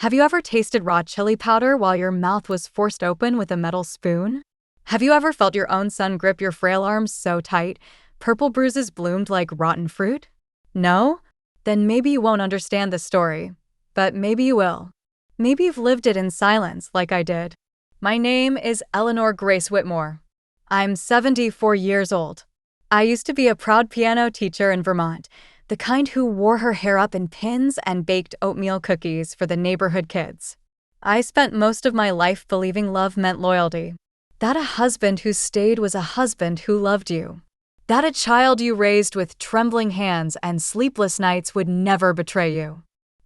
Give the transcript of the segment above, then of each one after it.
Have you ever tasted raw chili powder while your mouth was forced open with a metal spoon? Have you ever felt your own son grip your frail arms so tight, purple bruises bloomed like rotten fruit? No? Then maybe you won't understand the story. But maybe you will. Maybe you've lived it in silence like I did. My name is Eleanor Grace Whitmore. I'm 74 years old. I used to be a proud piano teacher in Vermont, the kind who wore her hair up in pins and baked oatmeal cookies for the neighborhood kids. I spent most of my life believing love meant loyalty. That a husband who stayed was a husband who loved you. That a child you raised with trembling hands and sleepless nights would never betray you.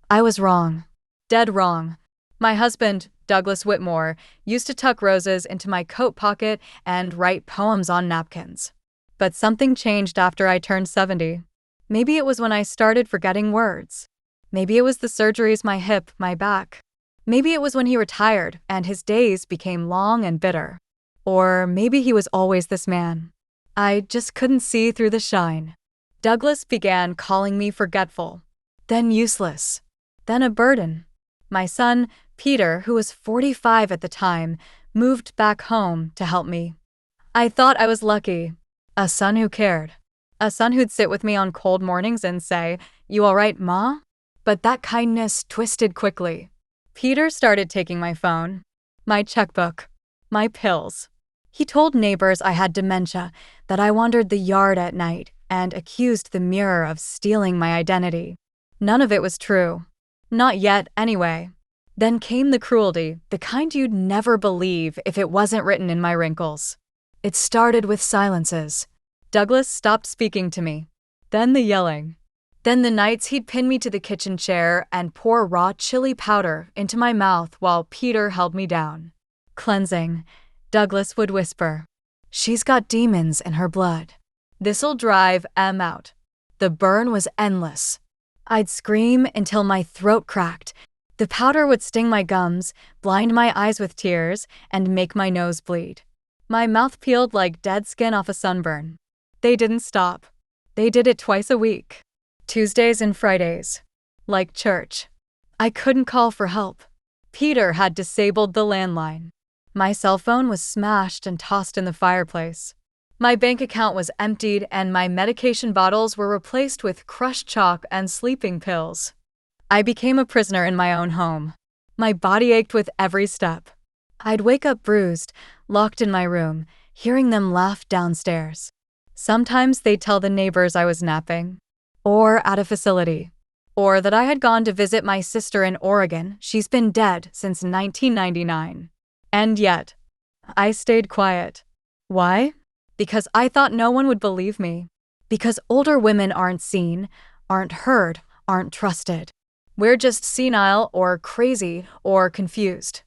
I was wrong. Dead wrong. My husband, Douglas Whitmore, used to tuck roses into my coat pocket and write poems on napkins. But something changed after I turned 70. Maybe it was when I started forgetting words. Maybe it was the surgeries, my hip, my back. Maybe it was when he retired and his days became long and bitter. Or maybe he was always this man. I just couldn't see through the shine. Douglas began calling me forgetful, then useless, then a burden. My son, Peter, who was 45 at the time, moved back home to help me. I thought I was lucky. A son who cared. A son who'd sit with me on cold mornings and say, "You all right, Ma?" But that kindness twisted quickly. Peter started taking my phone, my checkbook, my pills. He told neighbors I had dementia, that I wandered the yard at night, and accused the mirror of stealing my identity. None of it was true. Not yet, anyway. Then came the cruelty, the kind you'd never believe if it wasn't written in my wrinkles. It started with silences. Douglas stopped speaking to me. Then the yelling. Then the nights he'd pin me to the kitchen chair and pour raw chili powder into my mouth while Peter held me down. Cleansing. Douglas would whisper, "She's got demons in her blood. This'll drive Em out." The burn was endless. I'd scream until my throat cracked. The powder would sting my gums, blind my eyes with tears, and make my nose bleed. My mouth peeled like dead skin off a sunburn. They didn't stop. They did it twice a week. Tuesdays and Fridays. Like church. I couldn't call for help. Peter had disabled the landline. My cell phone was smashed and tossed in the fireplace. My bank account was emptied and my medication bottles were replaced with crushed chalk and sleeping pills. I became a prisoner in my own home. My body ached with every step. I'd wake up bruised, locked in my room, hearing them laugh downstairs. Sometimes they'd tell the neighbors I was napping, or at a facility, or that I had gone to visit my sister in Oregon. She's been dead since 1999. And yet, I stayed quiet. Why? Because I thought no one would believe me. Because older women aren't seen, aren't heard, aren't trusted. We're just senile or crazy or confused.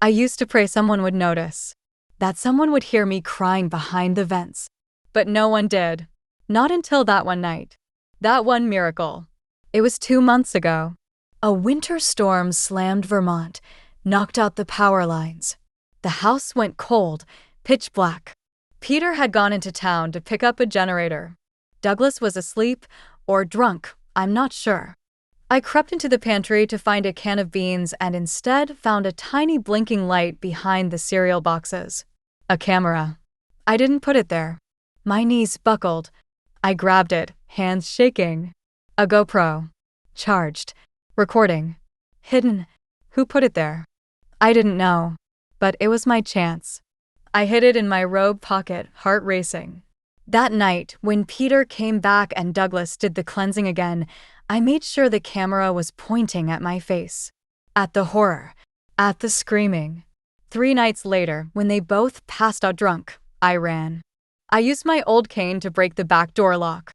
I used to pray someone would notice, that someone would hear me crying behind the vents. But no one did. Not until that one night. That one miracle. It was 2 months ago. A winter storm slammed Vermont, knocked out the power lines. The house went cold, pitch black. Peter had gone into town to pick up a generator. Douglas was asleep or drunk, I'm not sure. I crept into the pantry to find a can of beans and instead found a tiny blinking light behind the cereal boxes. A camera. I didn't put it there. My knees buckled. I grabbed it, hands shaking. A GoPro. Charged. Recording. Hidden. Who put it there? I didn't know. But it was my chance. I hid it in my robe pocket, heart racing. That night, when Peter came back and Douglas did the cleansing again, I made sure the camera was pointing at my face. At the horror. At the screaming. 3 nights later, when they both passed out drunk, I ran. I used my old cane to break the back door lock.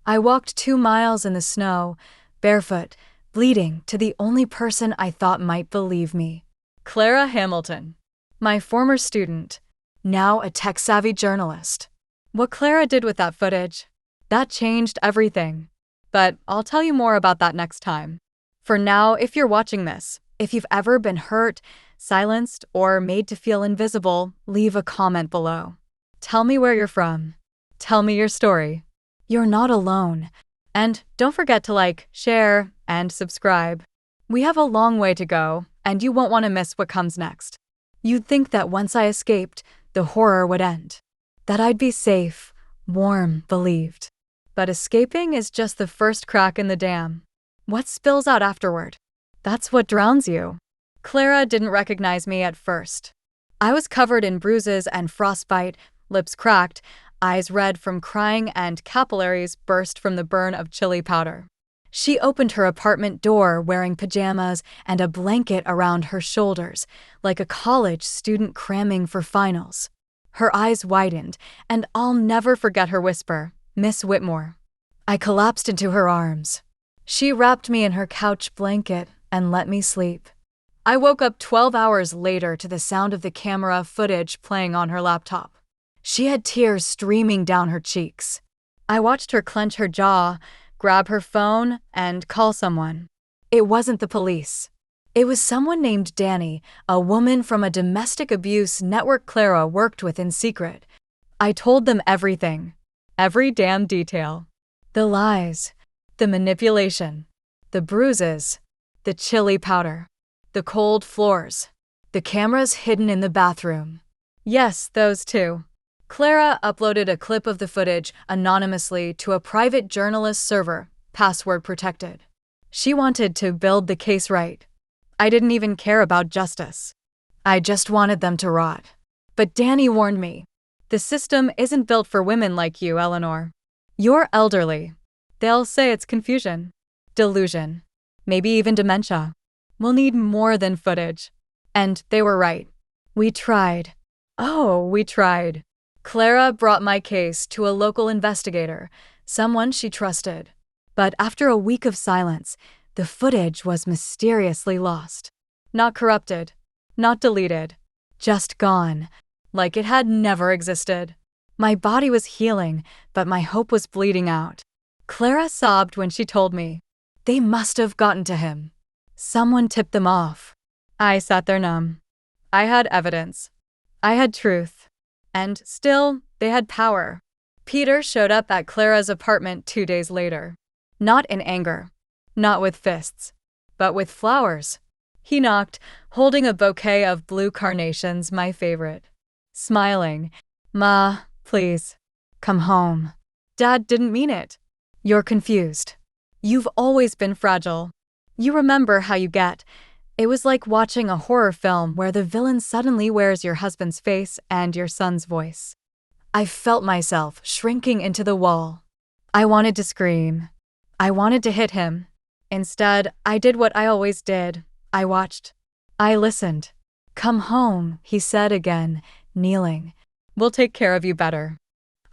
I walked 2 miles in the snow, barefoot, bleeding, to the only person I thought might believe me. Clara Hamilton. My former student, now a tech-savvy journalist. What Clara did with that footage, that changed everything. But I'll tell you more about that next time. For now, if you're watching this, if you've ever been hurt, silenced, or made to feel invisible, leave a comment below. Tell me where you're from. Tell me your story. You're not alone. And don't forget to like, share, and subscribe. We have a long way to go, and you won't want to miss what comes next. You'd think that once I escaped, the horror would end. That I'd be safe, warm, believed. But escaping is just the first crack in the dam. What spills out afterward? That's what drowns you. Clara didn't recognize me at first. I was covered in bruises and frostbite, lips cracked, eyes red from crying, and capillaries burst from the burn of chili powder. She opened her apartment door wearing pajamas and a blanket around her shoulders, like a college student cramming for finals. Her eyes widened, and I'll never forget her whisper, "Miss Whitmore." I collapsed into her arms. She wrapped me in her couch blanket and let me sleep. I woke up 12 hours later to the sound of the camera footage playing on her laptop. She had tears streaming down her cheeks. I watched her clench her jaw, grab her phone, and call someone. It wasn't the police. It was someone named Danny, a woman from a domestic abuse network Clara worked with in secret. I told them everything. Every damn detail. The lies, the manipulation, the bruises, the chili powder, the cold floors, the cameras hidden in the bathroom. Yes, those too. Clara uploaded a clip of the footage anonymously to a private journalist server, password protected. She wanted to build the case right. I didn't even care about justice. I just wanted them to rot. But Danny warned me. The system isn't built for women like you, Eleanor. You're elderly. They'll say it's confusion, delusion, maybe even dementia. We'll need more than footage. And they were right. We tried. Oh, we tried. Clara brought my case to a local investigator, someone she trusted. But after a week of silence, the footage was mysteriously lost. Not corrupted, not deleted, just gone, like it had never existed. My body was healing, but my hope was bleeding out. Clara sobbed when she told me. They must have gotten to him. Someone tipped them off. I sat there numb. I had evidence. I had truth. And still, they had power. Peter showed up at Clara's apartment 2 days later. Not in anger. Not with fists. But with flowers. He knocked, holding a bouquet of blue carnations, my favorite. Smiling. "Ma, please. Come home." Dad didn't mean it. You're confused. You've always been fragile. You remember how you get. It was like watching a horror film where the villain suddenly wears your husband's face and your son's voice. I felt myself shrinking into the wall. I wanted to scream. I wanted to hit him. Instead, I did what I always did. I watched. I listened. "Come home," he said again, kneeling. "We'll take care of you better.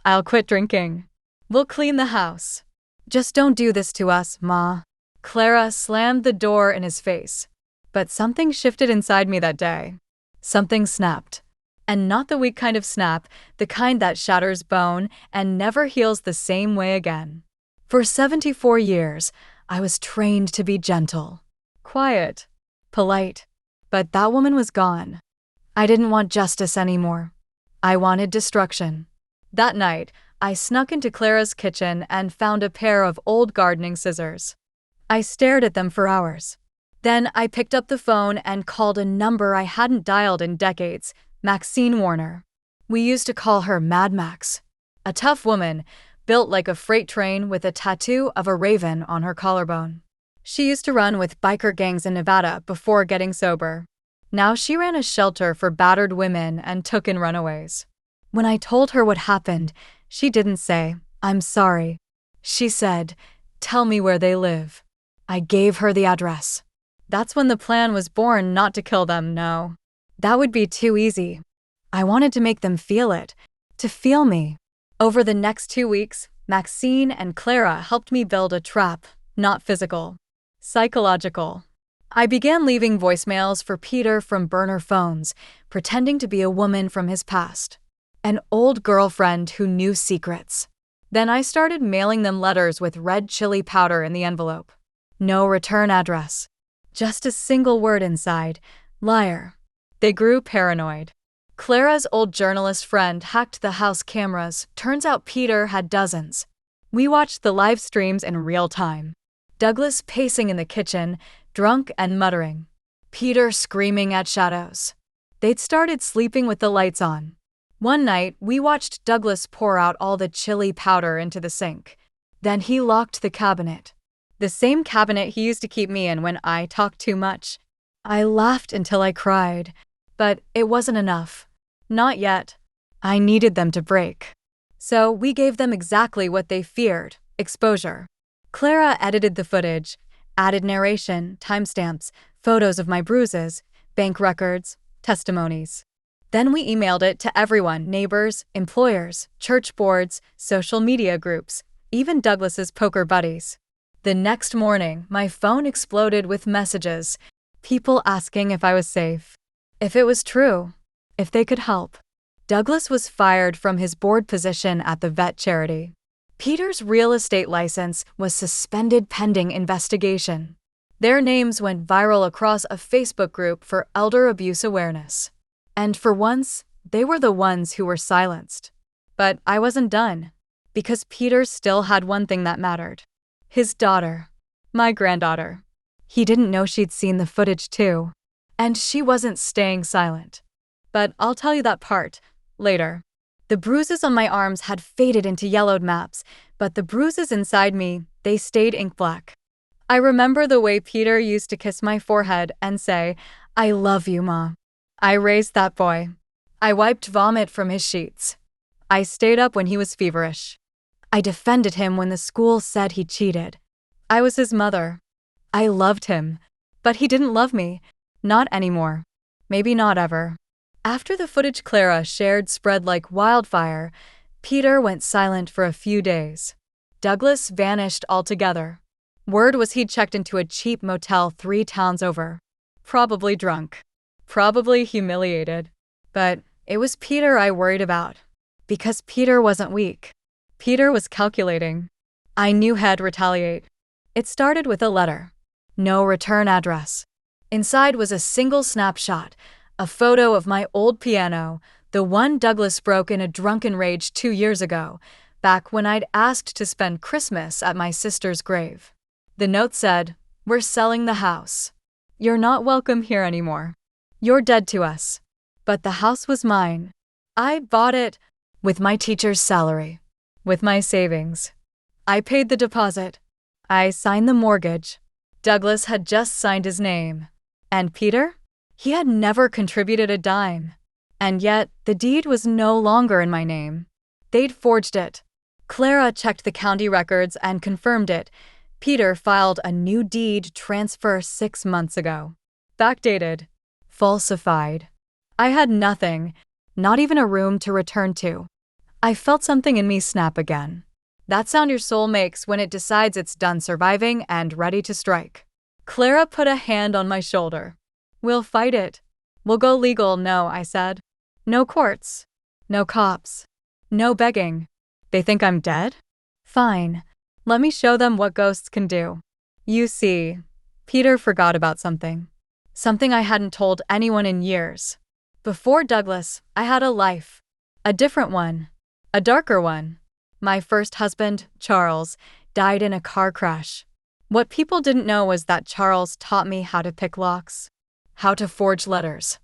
I'll quit drinking. We'll clean the house. Just don't do this to us, Ma." Clara slammed the door in his face. But something shifted inside me that day. Something snapped. And not the weak kind of snap, the kind that shatters bone and never heals the same way again. For 74 years, I was trained to be gentle, quiet, polite. But that woman was gone. I didn't want justice anymore. I wanted destruction. That night, I snuck into Clara's kitchen and found a pair of old gardening scissors. I stared at them for hours. Then I picked up the phone and called a number I hadn't dialed in decades, Maxine Warner. We used to call her Mad Max. A tough woman, built like a freight train with a tattoo of a raven on her collarbone. She used to run with biker gangs in Nevada before getting sober. Now she ran a shelter for battered women and took in runaways. When I told her what happened, she didn't say, "I'm sorry." She said, "Tell me where they live." I gave her the address. That's when the plan was born, not to kill them, no. That would be too easy. I wanted to make them feel it, to feel me. Over the next 2 weeks, Maxine and Clara helped me build a trap, not physical, psychological. I began leaving voicemails for Peter from burner phones, pretending to be a woman from his past, an old girlfriend who knew secrets. Then I started mailing them letters with red chili powder in the envelope. No return address. Just a single word inside, liar. They grew paranoid. Clara's old journalist friend hacked the house cameras. Turns out Peter had dozens. We watched the live streams in real time. Douglas pacing in the kitchen, drunk and muttering. Peter screaming at shadows. They'd started sleeping with the lights on. One night, we watched Douglas pour out all the chili powder into the sink. Then he locked the cabinet. The same cabinet he used to keep me in when I talked too much. I laughed until I cried. But it wasn't enough. Not yet. I needed them to break. So we gave them exactly what they feared: exposure. Clara edited the footage, added narration, timestamps, photos of my bruises, bank records, testimonies. Then we emailed it to everyone: neighbors, employers, church boards, social media groups, even Douglas's poker buddies. The next morning, my phone exploded with messages, people asking if I was safe, if it was true, if they could help. Douglas was fired from his board position at the vet charity. Peter's real estate license was suspended pending investigation. Their names went viral across a Facebook group for elder abuse awareness. And for once, they were the ones who were silenced. But I wasn't done, because Peter still had one thing that mattered: his daughter, my granddaughter. He didn't know she'd seen the footage too, and she wasn't staying silent. But I'll tell you that part later. The bruises on my arms had faded into yellowed maps, but the bruises inside me, they stayed ink black. I remember the way Peter used to kiss my forehead and say, "I love you, Ma." I raised that boy. I wiped vomit from his sheets. I stayed up when he was feverish. I defended him when the school said he cheated. I was his mother. I loved him. But he didn't love me. Not anymore. Maybe not ever. After the footage Clara shared spread like wildfire, Peter went silent for a few days. Douglas vanished altogether. Word was he'd checked into a cheap motel 3 towns over. Probably drunk. Probably humiliated. But it was Peter I worried about. Because Peter wasn't weak. Peter was calculating. I knew he'd retaliate. It started with a letter. No return address. Inside was a single snapshot, a photo of my old piano, the one Douglas broke in a drunken rage 2 years ago, back when I'd asked to spend Christmas at my sister's grave. The note said, "We're selling the house. You're not welcome here anymore. You're dead to us." But the house was mine. I bought it with my teacher's salary, with my savings. I paid the deposit. I signed the mortgage. Douglas had just signed his name. And Peter? He had never contributed a dime. And yet, the deed was no longer in my name. They'd forged it. Clara checked the county records and confirmed it. Peter filed a new deed transfer 6 months ago. Backdated. Falsified. I had nothing, not even a room to return to. I felt something in me snap again. That sound your soul makes when it decides it's done surviving and ready to strike. Clara put a hand on my shoulder. "We'll fight it. We'll go legal." "No," I said. "No courts. No cops. No begging. They think I'm dead? Fine. Let me show them what ghosts can do." You see, Peter forgot about something. Something I hadn't told anyone in years. Before Douglas, I had a life. A different one. A darker one. My first husband, Charles, died in a car crash. What people didn't know was that Charles taught me how to pick locks, how to forge letters,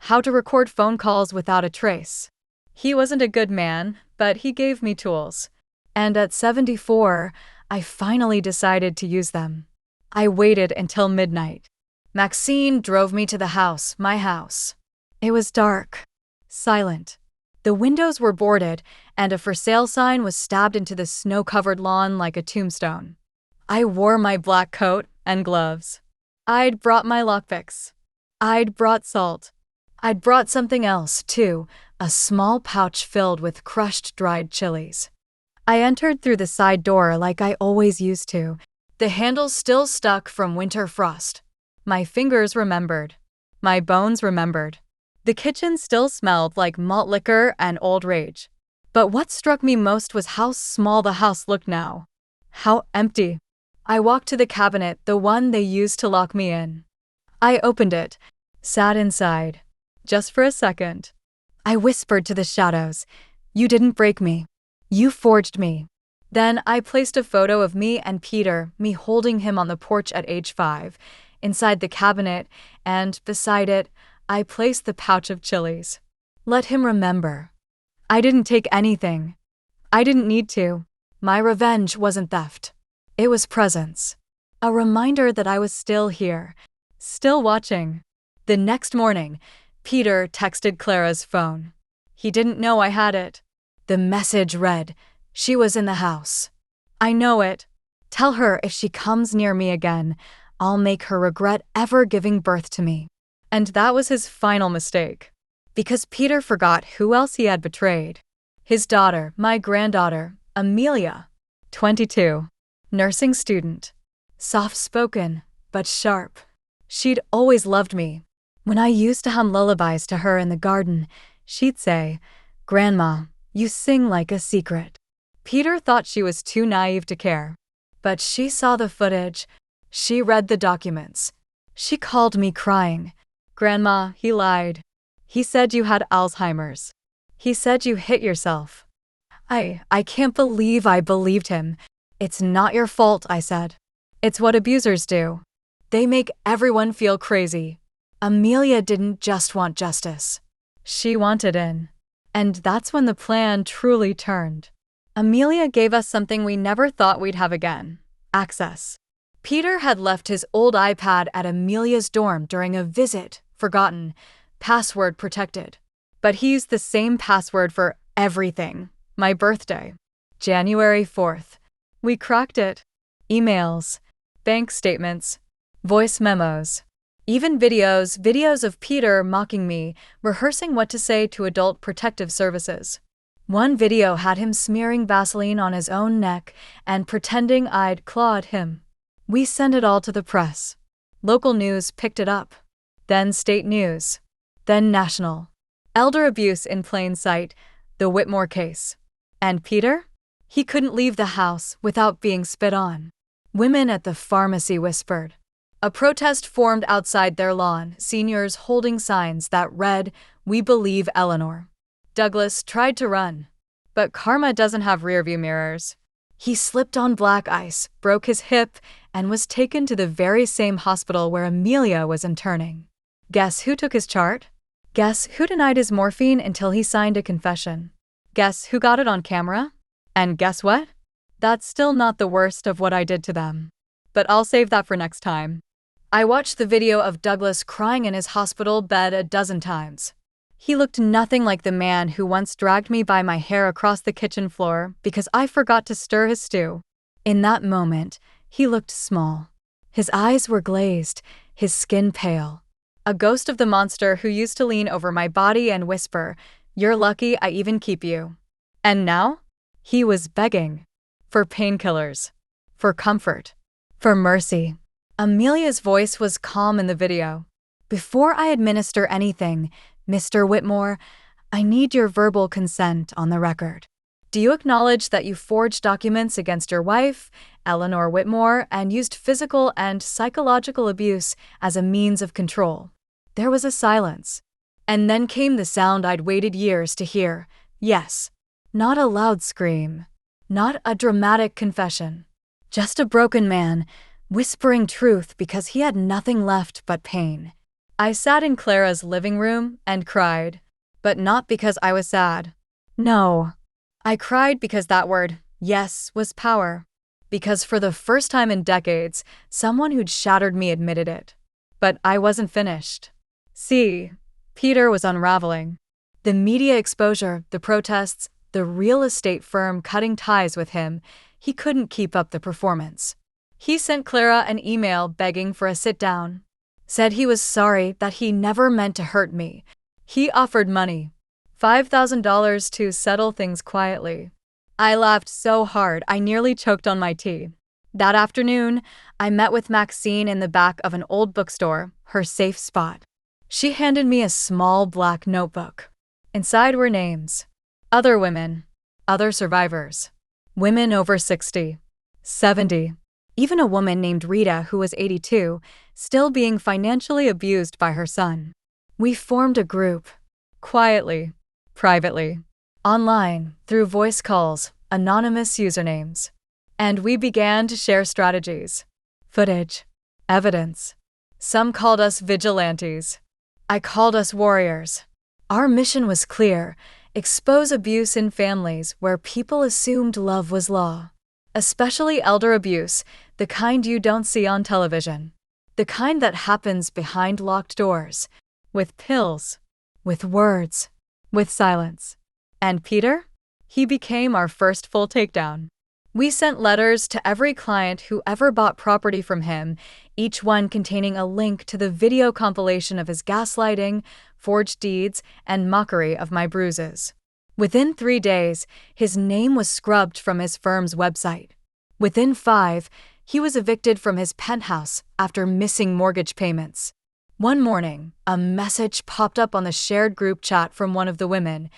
how to record phone calls without a trace. He wasn't a good man, but he gave me tools. And at 74, I finally decided to use them. I waited until midnight. Maxine drove me to the house, my house. It was dark, silent. The windows were boarded, and a for sale sign was stabbed into the snow-covered lawn like a tombstone. I wore my black coat and gloves. I'd brought my lockpicks. I'd brought salt. I'd brought something else, too, a small pouch filled with crushed dried chilies. I entered through the side door like I always used to, the handle still stuck from winter frost. My fingers remembered. My bones remembered. The kitchen still smelled like malt liquor and old rage. But what struck me most was how small the house looked now. How empty. I walked to the cabinet, the one they used to lock me in. I opened it, sat inside. Just for a second. I whispered to the shadows, "You didn't break me. You forged me." Then I placed a photo of me and Peter, me holding him on the porch at age 5, inside the cabinet, and beside it, I placed the pouch of chilies. Let him remember. I didn't take anything. I didn't need to. My revenge wasn't theft. It was presence. A reminder that I was still here, still watching. The next morning, Peter texted Clara's phone. He didn't know I had it. The message read, "She was in the house. I know it. Tell her if she comes near me again, I'll make her regret ever giving birth to me." And that was his final mistake. Because Peter forgot who else he had betrayed. His daughter, my granddaughter, Amelia, 22, nursing student. Soft-spoken, but sharp. She'd always loved me. When I used to hum lullabies to her in the garden, she'd say, "Grandma, you sing like a secret." Peter thought she was too naive to care. But she saw the footage. She read the documents. She called me crying. "Grandma, he lied. He said you had Alzheimer's. He said you hit yourself." I can't believe I believed him. "It's not your fault," I said. "It's what abusers do. They make everyone feel crazy." Amelia didn't just want justice. She wanted in. And that's when the plan truly turned. Amelia gave us something we never thought we'd have again: access. Peter had left his old iPad at Amelia's dorm during a visit, forgotten, password protected. But he used the same password for everything. My birthday, January 4th. We cracked it. Emails, bank statements, voice memos, even videos of Peter mocking me, rehearsing what to say to Adult Protective Services. One video had him smearing Vaseline on his own neck and pretending I'd clawed him. We sent it all to the press. Local news picked it up. Then state news. Then national. Elder abuse in plain sight, the Whitmore case. And Peter? He couldn't leave the house without being spit on. Women at the pharmacy whispered. A protest formed outside their lawn, seniors holding signs that read, "We believe Eleanor." Douglas tried to run. But karma doesn't have rearview mirrors. He slipped on black ice, broke his hip, and was taken to the very same hospital where Amelia was interning. Guess who took his chart? Guess who denied his morphine until he signed a confession? Guess who got it on camera? And guess what? That's still not the worst of what I did to them. But I'll save that for next time. I watched the video of Douglas crying in his hospital bed a dozen times. He looked nothing like the man who once dragged me by my hair across the kitchen floor because I forgot to stir his stew. In that moment, he looked small. His eyes were glazed, his skin pale. A ghost of the monster who used to lean over my body and whisper, "You're lucky I even keep you." And now? He was begging. For painkillers. For comfort. For mercy. Amelia's voice was calm in the video. "Before I administer anything, Mr. Whitmore, I need your verbal consent on the record. Do you acknowledge that you forged documents against your wife, Eleanor Whitmore, and used physical and psychological abuse as a means of control?" There was a silence. And then came the sound I'd waited years to hear. Yes. Not a loud scream. Not a dramatic confession. Just a broken man, whispering truth because he had nothing left but pain. I sat in Clara's living room and cried. But not because I was sad. No. I cried because that word, yes, was power. Because for the first time in decades, someone who'd shattered me admitted it. But I wasn't finished. See, Peter was unraveling. The media exposure, the protests, the real estate firm cutting ties with him, he couldn't keep up the performance. He sent Clara an email begging for a sit-down. Said he was sorry that he never meant to hurt me. He offered money. $5,000 to settle things quietly. I laughed so hard I nearly choked on my tea. That afternoon, I met with Maxine in the back of an old bookstore, her safe spot. She handed me a small black notebook. Inside were names. Other women. Other survivors. Women over 60. 70. Even a woman named Rita who was 82, still being financially abused by her son. We formed a group. Quietly. Privately. Online, through voice calls, anonymous usernames. And we began to share strategies. Footage. Evidence. Some called us vigilantes. I called us warriors. Our mission was clear: expose abuse in families where people assumed love was law. Especially elder abuse, the kind you don't see on television. The kind that happens behind locked doors. With pills. With words. With silence. And Peter? He became our first full takedown. We sent letters to every client who ever bought property from him, each one containing a link to the video compilation of his gaslighting, forged deeds, and mockery of my bruises. Within 3 days, his name was scrubbed from his firm's website. Within 5, he was evicted from his penthouse after missing mortgage payments. One morning, a message popped up on the shared group chat from one of the women.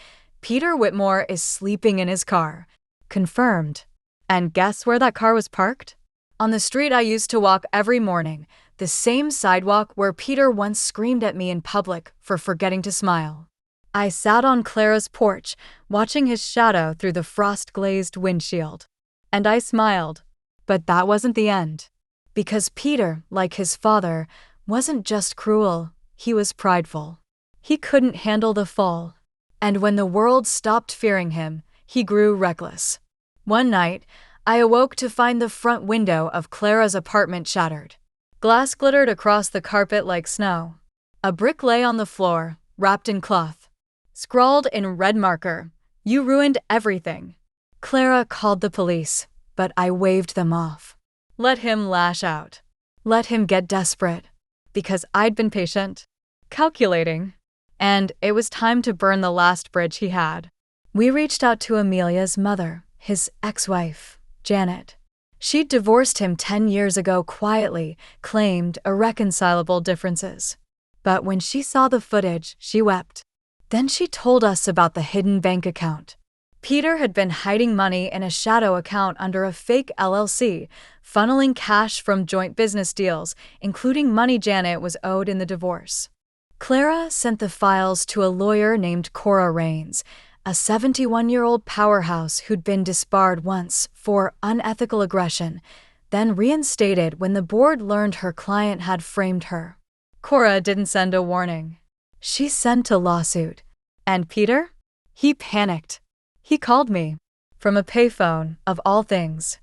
Peter Whitmore is sleeping in his car. Confirmed. And guess where that car was parked? On the street I used to walk every morning, the same sidewalk where Peter once screamed at me in public for forgetting to smile. I sat on Clara's porch, watching his shadow through the frost-glazed windshield. And I smiled. But that wasn't the end. Because Peter, like his father, wasn't just cruel, he was prideful. He couldn't handle the fall. And when the world stopped fearing him, he grew reckless. One night, I awoke to find the front window of Clara's apartment shattered. Glass glittered across the carpet like snow. A brick lay on the floor, wrapped in cloth. Scrawled in red marker, "You ruined everything." Clara called the police, but I waved them off. Let him lash out. Let him get desperate. Because I'd been patient, calculating, and it was time to burn the last bridge he had. We reached out to Amelia's mother, his ex-wife, Janet. She'd divorced him 10 years ago quietly, claimed irreconcilable differences. But when she saw the footage, she wept. Then she told us about the hidden bank account. Peter had been hiding money in a shadow account under a fake LLC, funneling cash from joint business deals, including money Janet was owed in the divorce. Clara sent the files to a lawyer named Cora Rains, a 71-year-old powerhouse who'd been disbarred once for unethical aggression, then reinstated when the board learned her client had framed her. Cora didn't send a warning. She sent a lawsuit. And Peter? He panicked. He called me. From a payphone, of all things.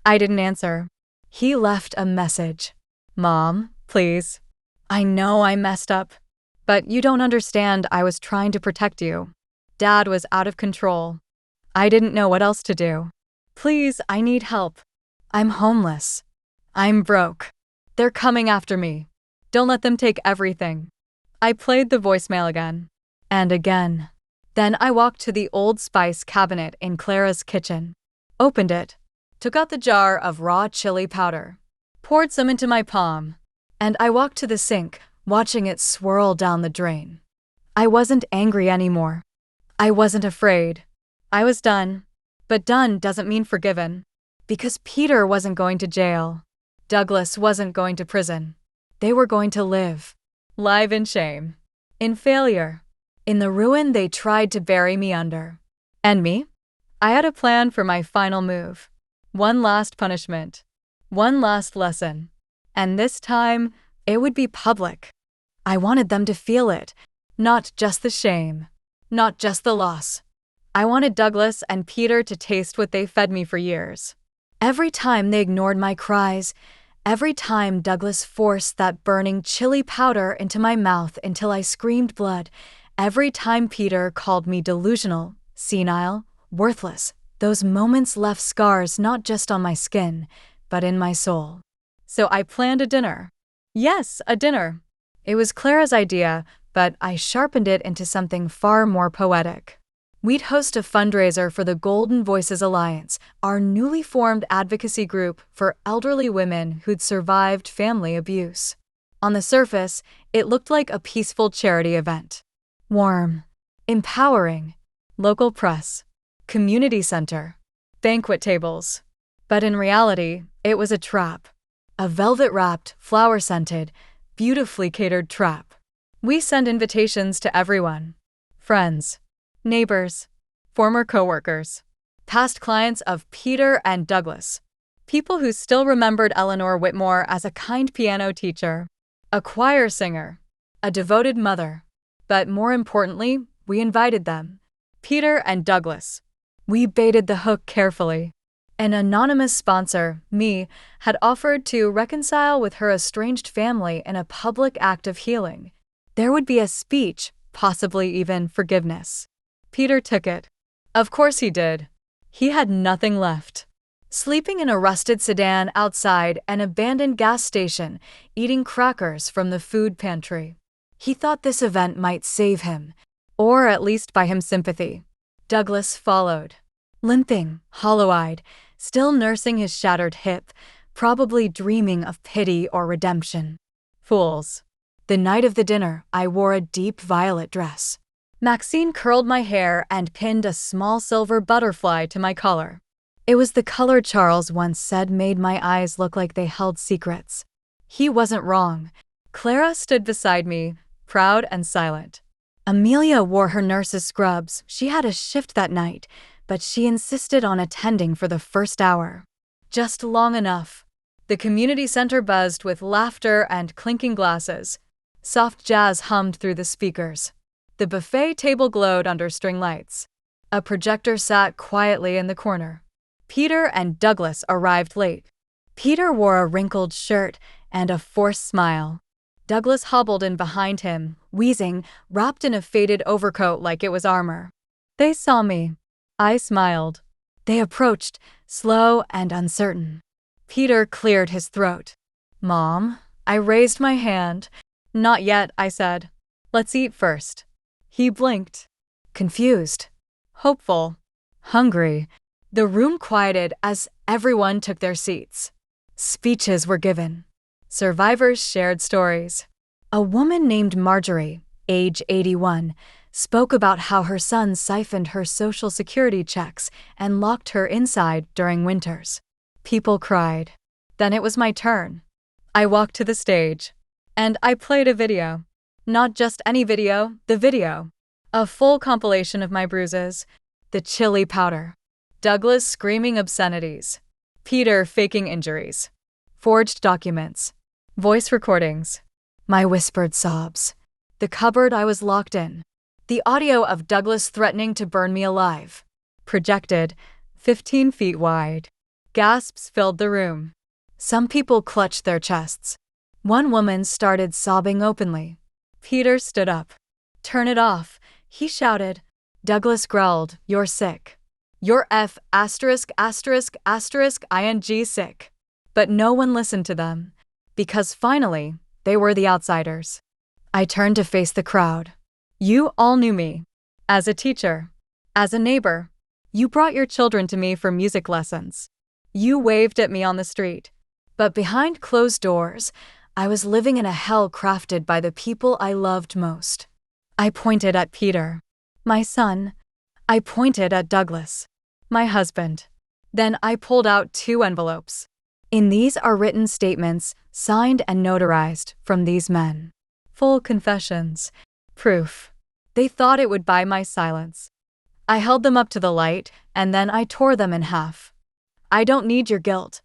I didn't answer. He left a message. "Mom, please. I know I messed up. But you don't understand, I was trying to protect you. Dad was out of control. I didn't know what else to do. Please, I need help. I'm homeless. I'm broke. They're coming after me. Don't let them take everything." I played the voicemail again. And again. Then I walked to the Old Spice cabinet in Clara's kitchen. Opened it. Took out the jar of raw chili powder. Poured some into my palm. And I walked to the sink, watching it swirl down the drain. I wasn't angry anymore. I wasn't afraid. I was done. But done doesn't mean forgiven. Because Peter wasn't going to jail. Douglas wasn't going to prison. They were going to live. Live in shame. In failure. In the ruin they tried to bury me under. And me? I had a plan for my final move. One last punishment. One last lesson. And this time, it would be public. I wanted them to feel it. Not just the shame. Not just the loss. I wanted Douglas and Peter to taste what they fed me for years. Every time they ignored my cries, every time Douglas forced that burning chili powder into my mouth until I screamed blood, every time Peter called me delusional, senile, worthless, those moments left scars not just on my skin, but in my soul. So I planned a dinner. Yes, a dinner. It was Clara's idea, but I sharpened it into something far more poetic. We'd host a fundraiser for the Golden Voices Alliance, our newly formed advocacy group for elderly women who'd survived family abuse. On the surface, it looked like a peaceful charity event. Warm, empowering, local press, community center, banquet tables. But in reality, it was a trap. A velvet-wrapped, flower-scented, beautifully catered trap. We send invitations to everyone. Friends, neighbors, former coworkers, past clients of Peter and Douglas. People who still remembered Eleanor Whitmore as a kind piano teacher. a choir singer, a devoted mother. But more importantly, we invited them. Peter and Douglas. We baited the hook carefully. An anonymous sponsor, me, had offered to reconcile with her estranged family in a public act of healing. There would be a speech, possibly even forgiveness. Peter took it. Of course he did. He had nothing left. Sleeping in a rusted sedan outside an abandoned gas station, eating crackers from the food pantry. He thought this event might save him, or at least buy him sympathy. Douglas followed. Limping, hollow-eyed, still nursing his shattered hip, probably dreaming of pity or redemption. Fools. The night of the dinner, I wore a deep violet dress. Maxine curled my hair and pinned a small silver butterfly to my collar. It was the color Charles once said made my eyes look like they held secrets. He wasn't wrong. Clara stood beside me, proud and silent. Amelia wore her nurse's scrubs. She had a shift that night, but she insisted on attending for the first hour. Just long enough. The community center buzzed with laughter and clinking glasses. Soft jazz hummed through the speakers. The buffet table glowed under string lights. A projector sat quietly in the corner. Peter and Douglas arrived late. Peter wore a wrinkled shirt and a forced smile. Douglas hobbled in behind him, wheezing, wrapped in a faded overcoat like it was armor. They saw me. I smiled. They approached, slow and uncertain. Peter cleared his throat. Mom? I raised my hand. Not yet, I said. Let's eat first. He blinked. Confused. Hopeful. Hungry. The room quieted as everyone took their seats. Speeches were given. Survivors shared stories. A woman named Marjorie, age 81, spoke about how her son siphoned her Social Security checks and locked her inside during winters. People cried. Then it was my turn. I walked to the stage. And I played a video. Not just any video, the video. A full compilation of my bruises. The chili powder. Douglas screaming obscenities. Peter faking injuries. Forged documents. Voice recordings. My whispered sobs. The cupboard I was locked in. The audio of Douglas threatening to burn me alive. Projected, 15 feet wide. Gasps filled the room. Some people clutched their chests. One woman started sobbing openly. Peter stood up. Turn it off, he shouted. Douglas growled, You're sick. You're ing sick. But no one listened to them. Because finally, they were the outsiders. I turned to face the crowd. You all knew me. As a teacher. As a neighbor. You brought your children to me for music lessons. You waved at me on the street. But behind closed doors, I was living in a hell crafted by the people I loved most. I pointed at Peter. My son. I pointed at Douglas. My husband. Then I pulled out 2 envelopes. In these are written statements, signed and notarized, from these men. Full confessions. Proof. They thought it would buy my silence. I held them up to the light, and then I tore them in half. I don't need your guilt.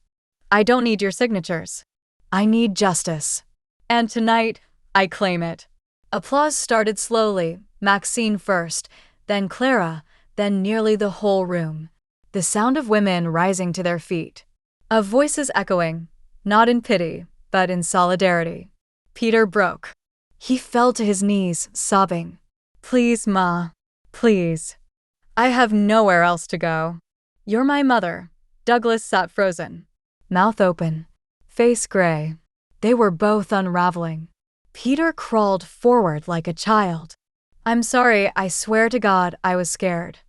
I don't need your signatures. I need justice. And tonight, I claim it. Applause started slowly, Maxine first, then Clara, then nearly the whole room. The sound of women rising to their feet. Of voices echoing, not in pity, but in solidarity. Peter broke. He fell to his knees, sobbing. Please, Ma. Please. I have nowhere else to go. You're my mother. Douglas sat frozen. Mouth open. Face gray. They were both unraveling. Peter crawled forward like a child. I'm sorry, I swear to God, I was scared.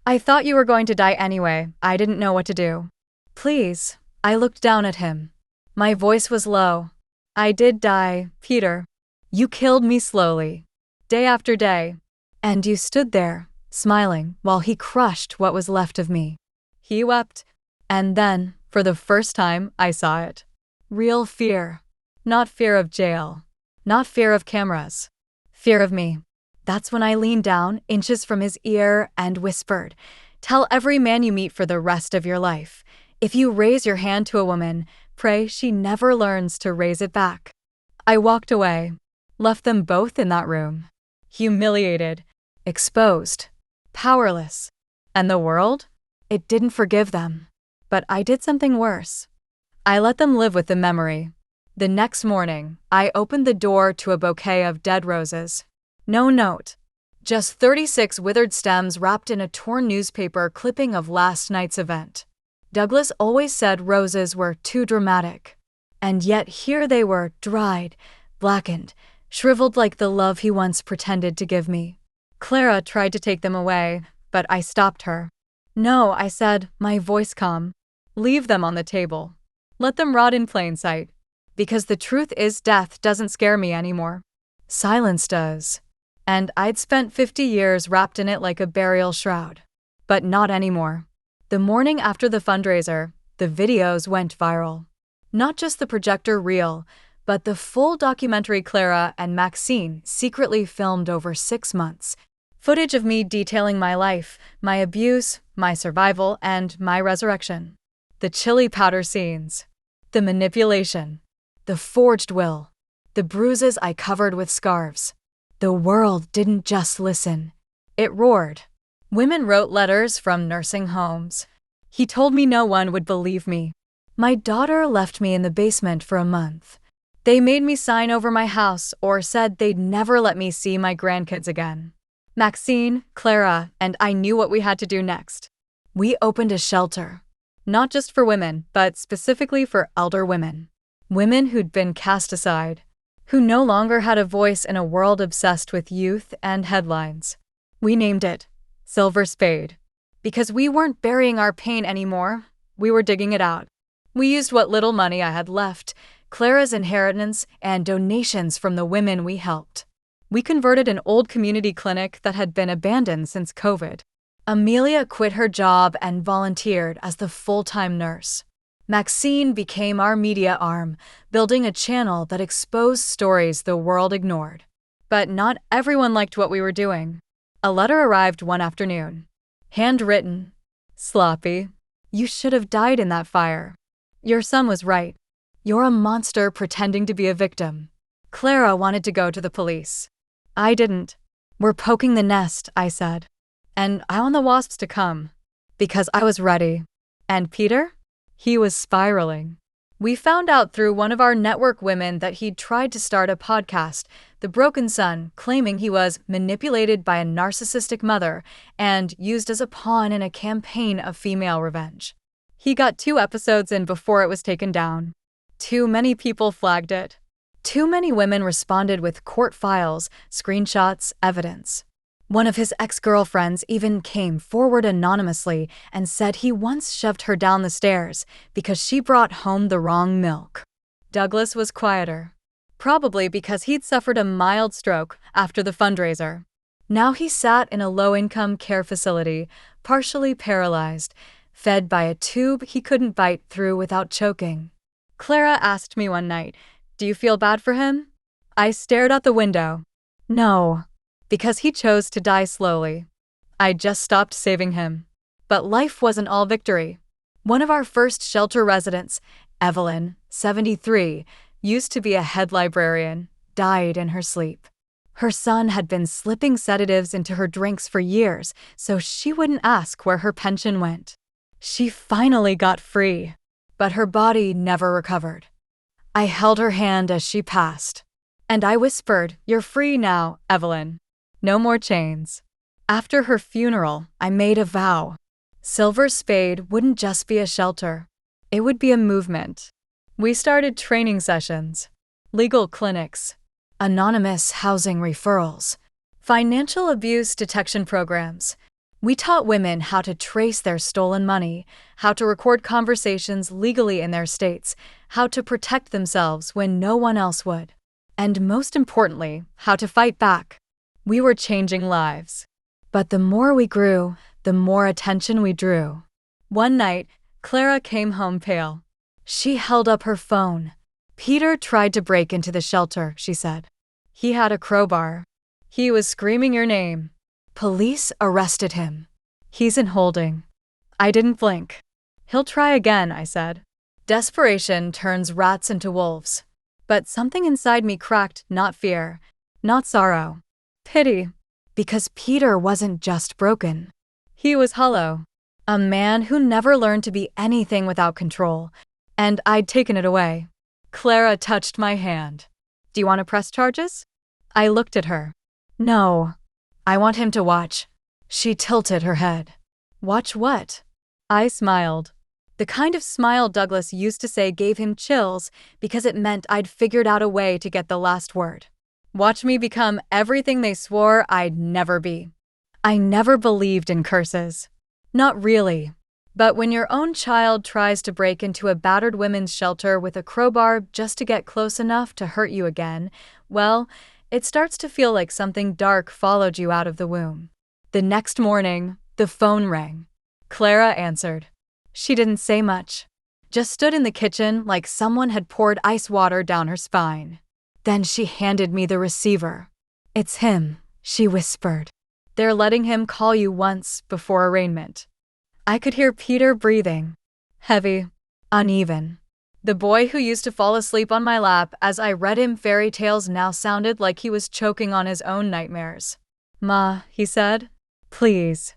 I thought you were going to die anyway. I didn't know what to do. Please. I looked down at him. My voice was low. I did die, Peter. You killed me slowly. Day after day. And you stood there, smiling, while he crushed what was left of me. He wept. And then, for the first time, I saw it. Real fear. Not fear of jail. Not fear of cameras. Fear of me. That's when I leaned down, inches from his ear, and whispered, Tell every man you meet for the rest of your life. If you raise your hand to a woman, pray she never learns to raise it back. I walked away, left them both in that room. Humiliated, exposed, powerless. And the world? It didn't forgive them. But I did something worse. I let them live with the memory. The next morning, I opened the door to a bouquet of dead roses. No note. Just 36 withered stems wrapped in a torn newspaper clipping of last night's event. Douglas always said roses were too dramatic. And yet here they were, dried, blackened, shriveled like the love he once pretended to give me. Clara tried to take them away, but I stopped her. No, I said, my voice calm. Leave them on the table. Let them rot in plain sight. Because the truth is death doesn't scare me anymore. Silence does. And I'd spent 50 years wrapped in it like a burial shroud. But not anymore. The morning after the fundraiser, the videos went viral. Not just the projector reel, but the full documentary Clara and Maxine secretly filmed over 6 months. Footage of me detailing my life, my abuse, my survival, and my resurrection. The chili powder scenes. The manipulation. The forged will. The bruises I covered with scarves. The world didn't just listen. It roared. Women wrote letters from nursing homes. He told me no one would believe me. My daughter left me in the basement for a month. They made me sign over my house or said they'd never let me see my grandkids again. Maxine, Clara, and I knew what we had to do next. We opened a shelter. Not just for women, but specifically for elder women. Women who'd been cast aside. Who no longer had a voice in a world obsessed with youth and headlines. We named it Silver Spade. Because we weren't burying our pain anymore, we were digging it out. We used what little money I had left, Clara's inheritance, and donations from the women we helped. We converted an old community clinic that had been abandoned since COVID. Amelia quit her job and volunteered as the full-time nurse. Maxine became our media arm, building a channel that exposed stories the world ignored. But not everyone liked what we were doing. A letter arrived one afternoon. Handwritten. Sloppy. You should have died in that fire. Your son was right. You're a monster pretending to be a victim. Clara wanted to go to the police. I didn't. We're poking the nest, I said. And I want the wasps to come. Because I was ready. And Peter? He was spiraling. We found out through one of our network women that he'd tried to start a podcast, The Broken Son, claiming he was manipulated by a narcissistic mother and used as a pawn in a campaign of female revenge. He got 2 episodes in before it was taken down. Too many people flagged it. Too many women responded with court files, screenshots, evidence. One of his ex-girlfriends even came forward anonymously and said he once shoved her down the stairs because she brought home the wrong milk. Douglas was quieter, probably because he'd suffered a mild stroke after the fundraiser. Now he sat in a low-income care facility, partially paralyzed, fed by a tube he couldn't bite through without choking. Clara asked me one night, "Do you feel bad for him?" I stared out the window. No. Because he chose to die slowly. I just stopped saving him. But life wasn't all victory. One of our first shelter residents, Evelyn, 73, used to be a head librarian, died in her sleep. Her son had been slipping sedatives into her drinks for years, so she wouldn't ask where her pension went. She finally got free, but her body never recovered. I held her hand as she passed, and I whispered, "You're free now, Evelyn. No more chains." After her funeral, I made a vow. Silver Spade wouldn't just be a shelter. It would be a movement. We started training sessions, legal clinics, anonymous housing referrals, financial abuse detection programs. We taught women how to trace their stolen money, how to record conversations legally in their states, how to protect themselves when no one else would, and most importantly, how to fight back. We were changing lives. But the more we grew, the more attention we drew. One night, Clara came home pale. She held up her phone. "Peter tried to break into the shelter," she said. "He had a crowbar. He was screaming your name. Police arrested him. He's in holding." I didn't blink. "He'll try again," I said. Desperation turns rats into wolves. But something inside me cracked, not fear, not sorrow, pity. Because Peter wasn't just broken. He was hollow. A man who never learned to be anything without control. And I'd taken it away. Clara touched my hand. Do you want to press charges? I looked at her. No. I want him to watch. She tilted her head. Watch what? I smiled. The kind of smile Douglas used to say gave him chills because it meant I'd figured out a way to get the last word. Watch me become everything they swore I'd never be. I never believed in curses. Not really. But when your own child tries to break into a battered women's shelter with a crowbar just to get close enough to hurt you again, well, it starts to feel like something dark followed you out of the womb. The next morning, the phone rang. Clara answered. She didn't say much. Just stood in the kitchen like someone had poured ice water down her spine. Then she handed me the receiver. It's him, she whispered. They're letting him call you once before arraignment. I could hear Peter breathing. Heavy, uneven. The boy who used to fall asleep on my lap as I read him fairy tales now sounded like he was choking on his own nightmares. Ma, he said. Please.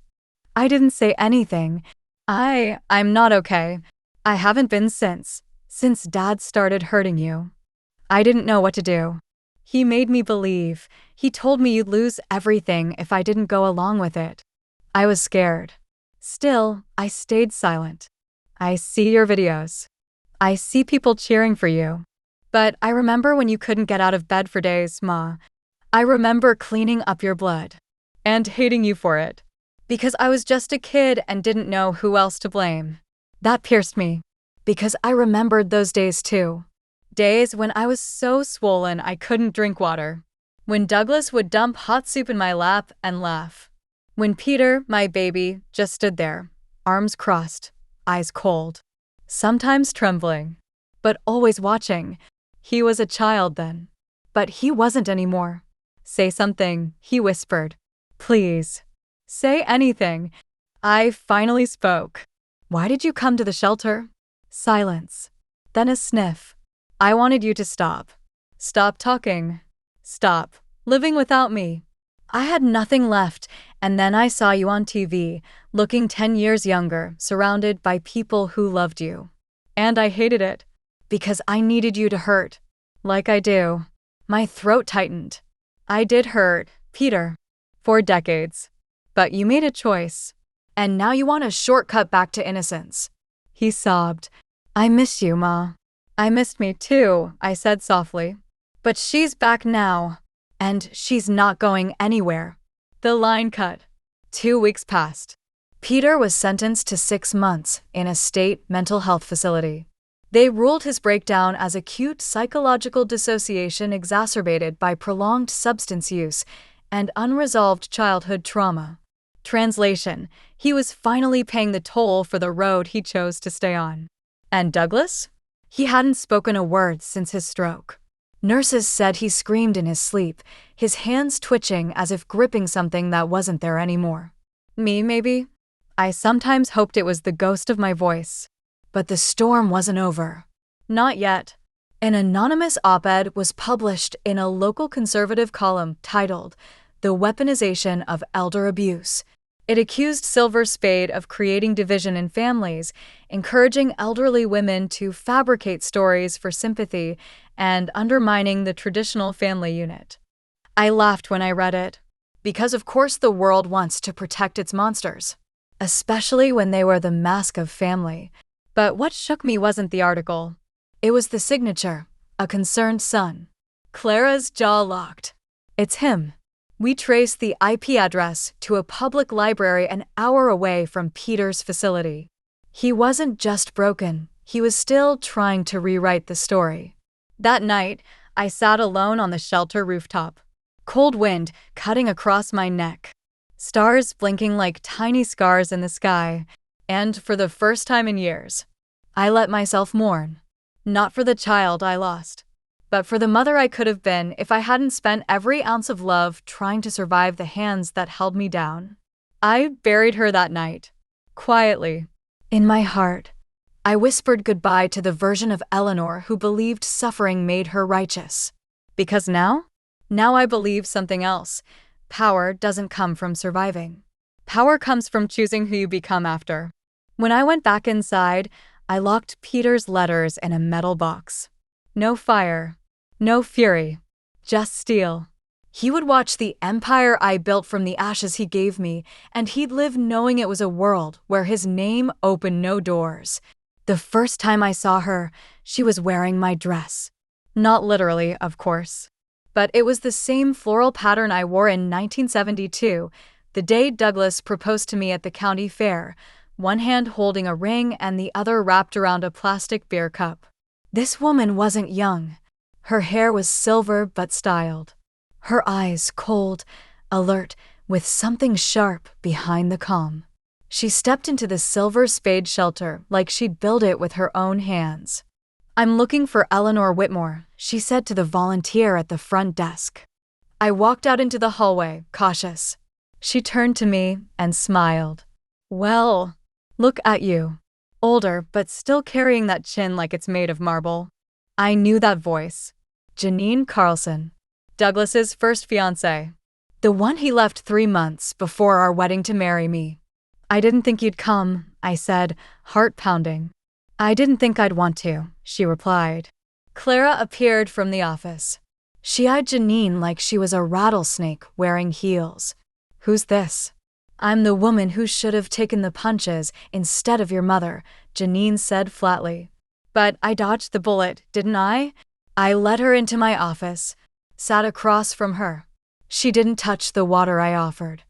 I didn't say anything. I'm not okay. I haven't been since Dad started hurting you. I didn't know what to do. He made me believe. He told me you'd lose everything if I didn't go along with it. I was scared. Still, I stayed silent. I see your videos. I see people cheering for you. But I remember when you couldn't get out of bed for days, Ma. I remember cleaning up your blood. And hating you for it. Because I was just a kid and didn't know who else to blame. That pierced me. Because I remembered those days too. Days when I was so swollen I couldn't drink water. When Douglas would dump hot soup in my lap and laugh. When Peter, my baby, just stood there, arms crossed, eyes cold. Sometimes trembling. But always watching. He was a child then. But he wasn't anymore. Say something, he whispered. Please. Say anything. I finally spoke. Why did you come to the shelter? Silence. Then a sniff. I wanted you to stop. Stop talking. Stop living without me. I had nothing left, and then I saw you on TV, looking 10 years younger, surrounded by people who loved you. And I hated it. Because I needed you to hurt. Like I do. My throat tightened. I did hurt, Peter. For decades. But you made a choice. And now you want a shortcut back to innocence. He sobbed. I miss you, Ma. I missed me too, I said softly. But she's back now. And she's not going anywhere. The line cut. 2 weeks passed. Peter was sentenced to 6 months in a state mental health facility. They ruled his breakdown as acute psychological dissociation exacerbated by prolonged substance use and unresolved childhood trauma. Translation: he was finally paying the toll for the road he chose to stay on. And Douglas? He hadn't spoken a word since his stroke. Nurses said he screamed in his sleep, his hands twitching as if gripping something that wasn't there anymore. Me, maybe? I sometimes hoped it was the ghost of my voice. But the storm wasn't over. Not yet. An anonymous op-ed was published in a local conservative column titled, "The Weaponization of Elder Abuse." It accused Silver Spade of creating division in families, encouraging elderly women to fabricate stories for sympathy, and undermining the traditional family unit. I laughed when I read it, because of course the world wants to protect its monsters, especially when they were the mask of family. But what shook me wasn't the article. It was the signature, a concerned son. Clara's jaw locked. It's him. We traced the IP address to a public library an hour away from Peter's facility. He wasn't just broken, he was still trying to rewrite the story. That night, I sat alone on the shelter rooftop. Cold wind cutting across my neck. Stars blinking like tiny scars in the sky. And for the first time in years, I let myself mourn. Not for the child I lost, but for the mother I could have been if I hadn't spent every ounce of love trying to survive the hands that held me down. I buried her that night, quietly, in my heart. I whispered goodbye to the version of Eleanor who believed suffering made her righteous. Because now I believe something else. Power doesn't come from surviving. Power comes from choosing who you become after. When I went back inside, I locked Peter's letters in a metal box. No fire, no fury, just steel. He would watch the empire I built from the ashes he gave me, and he'd live knowing it was a world where his name opened no doors. The first time I saw her, she was wearing my dress. Not literally, of course. But it was the same floral pattern I wore in 1972, the day Douglas proposed to me at the county fair, one hand holding a ring and the other wrapped around a plastic beer cup. This woman wasn't young. Her hair was silver but styled. Her eyes cold, alert, with something sharp behind the calm. She stepped into the silver spade shelter like she'd built it with her own hands. "I'm looking for Eleanor Whitmore," she said to the volunteer at the front desk. I walked out into the hallway, cautious. She turned to me and smiled. "Well, look at you. Older, but still carrying that chin like it's made of marble." I knew that voice. Janine Carlson, Douglas's first fiancée. The one he left 3 months before our wedding to marry me. "I didn't think you'd come," I said, heart pounding. "I didn't think I'd want to," she replied. Clara appeared from the office. She eyed Janine like she was a rattlesnake wearing heels. "Who's this?" "I'm the woman who should have taken the punches instead of your mother," Janine said flatly. "But I dodged the bullet, didn't I?" I led her into my office, sat across from her. She didn't touch the water I offered.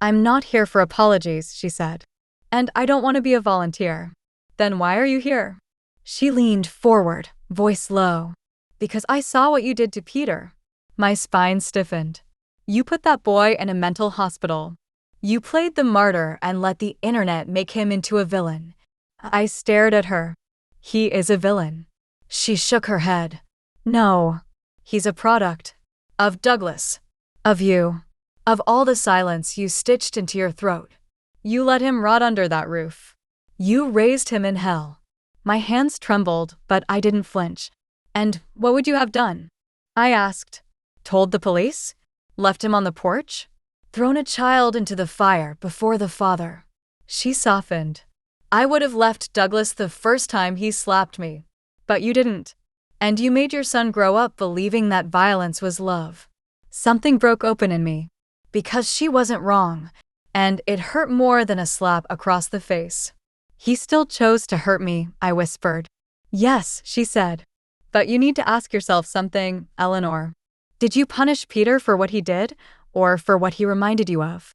"I'm not here for apologies," she said. "And I don't want to be a volunteer." "Then why are you here?" She leaned forward, voice low. "Because I saw what you did to Peter." My spine stiffened. "You put that boy in a mental hospital. You played the martyr and let the internet make him into a villain." I stared at her. "He is a villain." She shook her head. "No. He's a product. Of Douglas. Of you. Of all the silence you stitched into your throat. You let him rot under that roof. You raised him in hell." My hands trembled, but I didn't flinch. "And what would you have done?" I asked. "Told the police? Left him on the porch? Thrown a child into the fire before the father?" She softened. "I would have left Douglas the first time he slapped me. But you didn't. And you made your son grow up believing that violence was love." Something broke open in me. Because she wasn't wrong. And it hurt more than a slap across the face. "He still chose to hurt me," I whispered. "Yes," she said. "But you need to ask yourself something, Eleanor. Did you punish Peter for what he did, or for what he reminded you of?"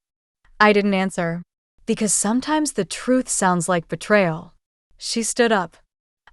I didn't answer. Because sometimes the truth sounds like betrayal. She stood up.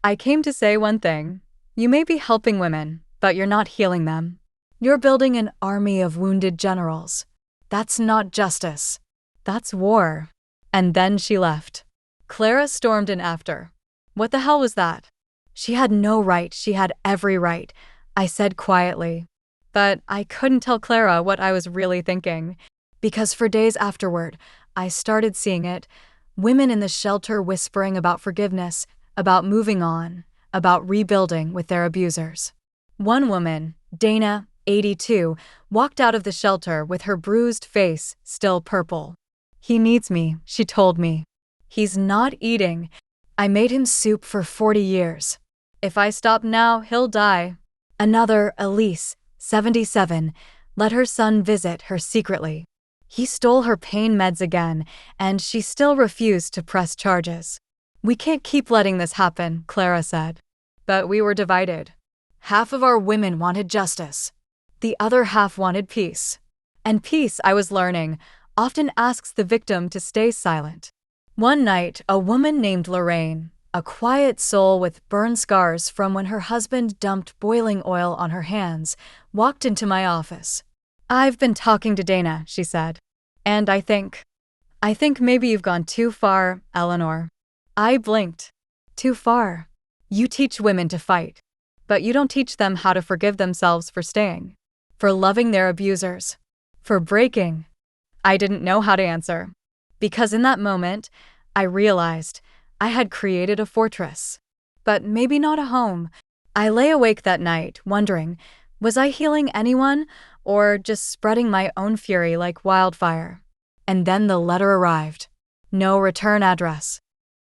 "I came to say one thing. You may be helping women, but you're not healing them. You're building an army of wounded generals. That's not justice. That's war." And then she left. Clara stormed in after. "What the hell was that?" "She had no right, she had every right," I said quietly. But I couldn't tell Clara what I was really thinking. Because for days afterward, I started seeing it. Women in the shelter whispering about forgiveness, about moving on, about rebuilding with their abusers. One woman, Dana, 82, walked out of the shelter with her bruised face still purple. "He needs me," she told me. "He's not eating. I made him soup for 40 years. If I stop now, he'll die." Another, Elise, 77, let her son visit her secretly. He stole her pain meds again, and she still refused to press charges. "We can't keep letting this happen," Clara said. But we were divided. Half of our women wanted justice. The other half wanted peace. And peace, I was learning, often asks the victim to stay silent. One night, a woman named Lorraine, a quiet soul with burn scars from when her husband dumped boiling oil on her hands, walked into my office. "I've been talking to Dana," she said. "And I think maybe you've gone too far, Eleanor." I blinked. "Too far? You teach women to fight. But you don't teach them how to forgive themselves for staying. For loving their abusers. For breaking." I didn't know how to answer. Because in that moment, I realized I had created a fortress. but maybe not a home. I lay awake that night, wondering, was I healing anyone or just spreading my own fury like wildfire? And then the letter arrived. No return address.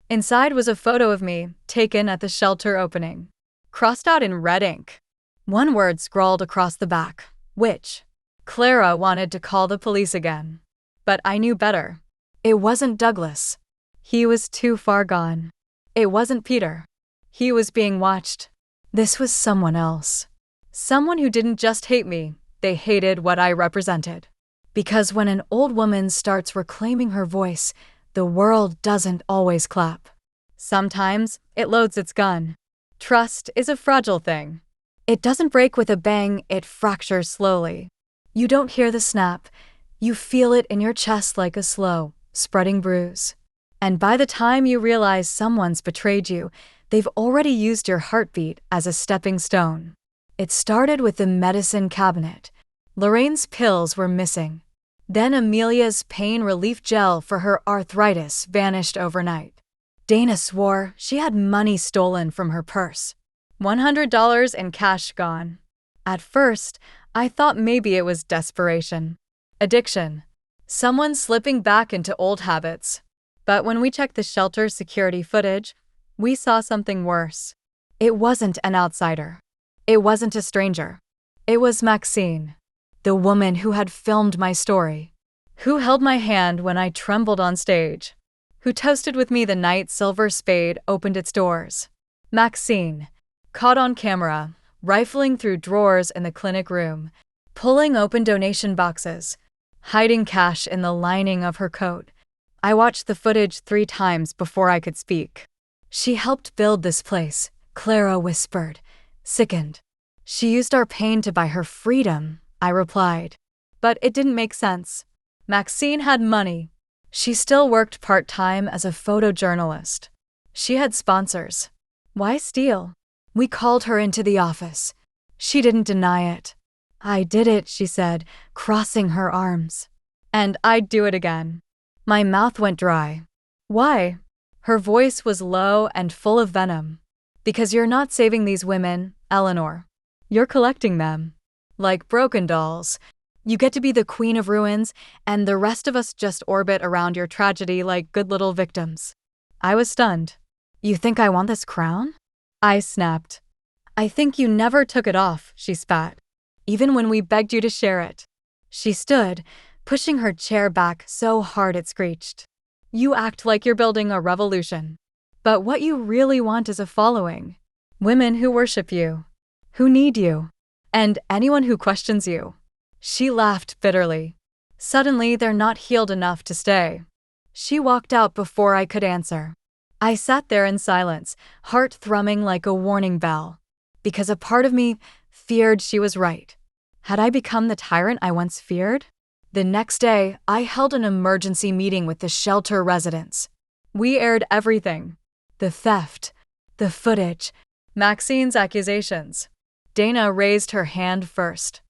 Inside was a photo of me, taken at the shelter opening, crossed out in red ink. One word scrawled across the back, which Clara wanted to call the police again. But I knew better. It wasn't Douglas. He was too far gone. It wasn't Peter. He was being watched. This was someone else. Someone who didn't just hate me, they hated what I represented. Because when an old woman starts reclaiming her voice, the world doesn't always clap. Sometimes it loads its gun. Trust is a fragile thing. It doesn't break with a bang, it fractures slowly. You don't hear the snap. You feel it in your chest like a slow, spreading bruise. And by the time you realize someone's betrayed you, they've already used your heartbeat as a stepping stone. It started with the medicine cabinet. Lorraine's pills were missing. Then Amelia's pain relief gel for her arthritis vanished overnight. Dana swore she had money stolen from her purse. $100 in cash gone. At first, I thought maybe it was desperation. Addiction. Someone slipping back into old habits. But when we checked the shelter security footage, we saw something worse. It wasn't an outsider. It wasn't a stranger. It was Maxine, the woman who had filmed my story, who held my hand when I trembled on stage, who toasted with me the night Silver Spade opened its doors. Maxine, caught on camera, rifling through drawers in the clinic room, pulling open donation boxes, hiding cash in the lining of her coat. I watched the footage 3 times before I could speak. She helped build this place, Clara whispered, sickened. She used our pain to buy her freedom, I replied. But it didn't make sense. Maxine had money. She still worked part-time as a photojournalist. She had sponsors. Why steal? We called her into the office. She didn't deny it. I did it, she said, crossing her arms. And I'd do it again. My mouth went dry. Why? Her voice was low and full of venom. Because you're not saving these women, Eleanor. You're collecting them. Like broken dolls. You get to be the queen of ruins, and the rest of us just orbit around your tragedy like good little victims. I was stunned. You think I want this crown? I snapped. I think you never took it off, she spat. Even when we begged you to share it. She stood, pushing her chair back so hard it screeched. You act like you're building a revolution. But what you really want is a following. Women who worship you. Who need you. And anyone who questions you. She laughed bitterly. Suddenly, they're not healed enough to stay. She walked out before I could answer. I sat there in silence, heart thrumming like a warning bell. Because a part of me feared she was right. Had I become the tyrant I once feared? The next day, I held an emergency meeting with the shelter residents. We aired everything. The theft, the footage, Maxine's accusations. Dana raised her hand first.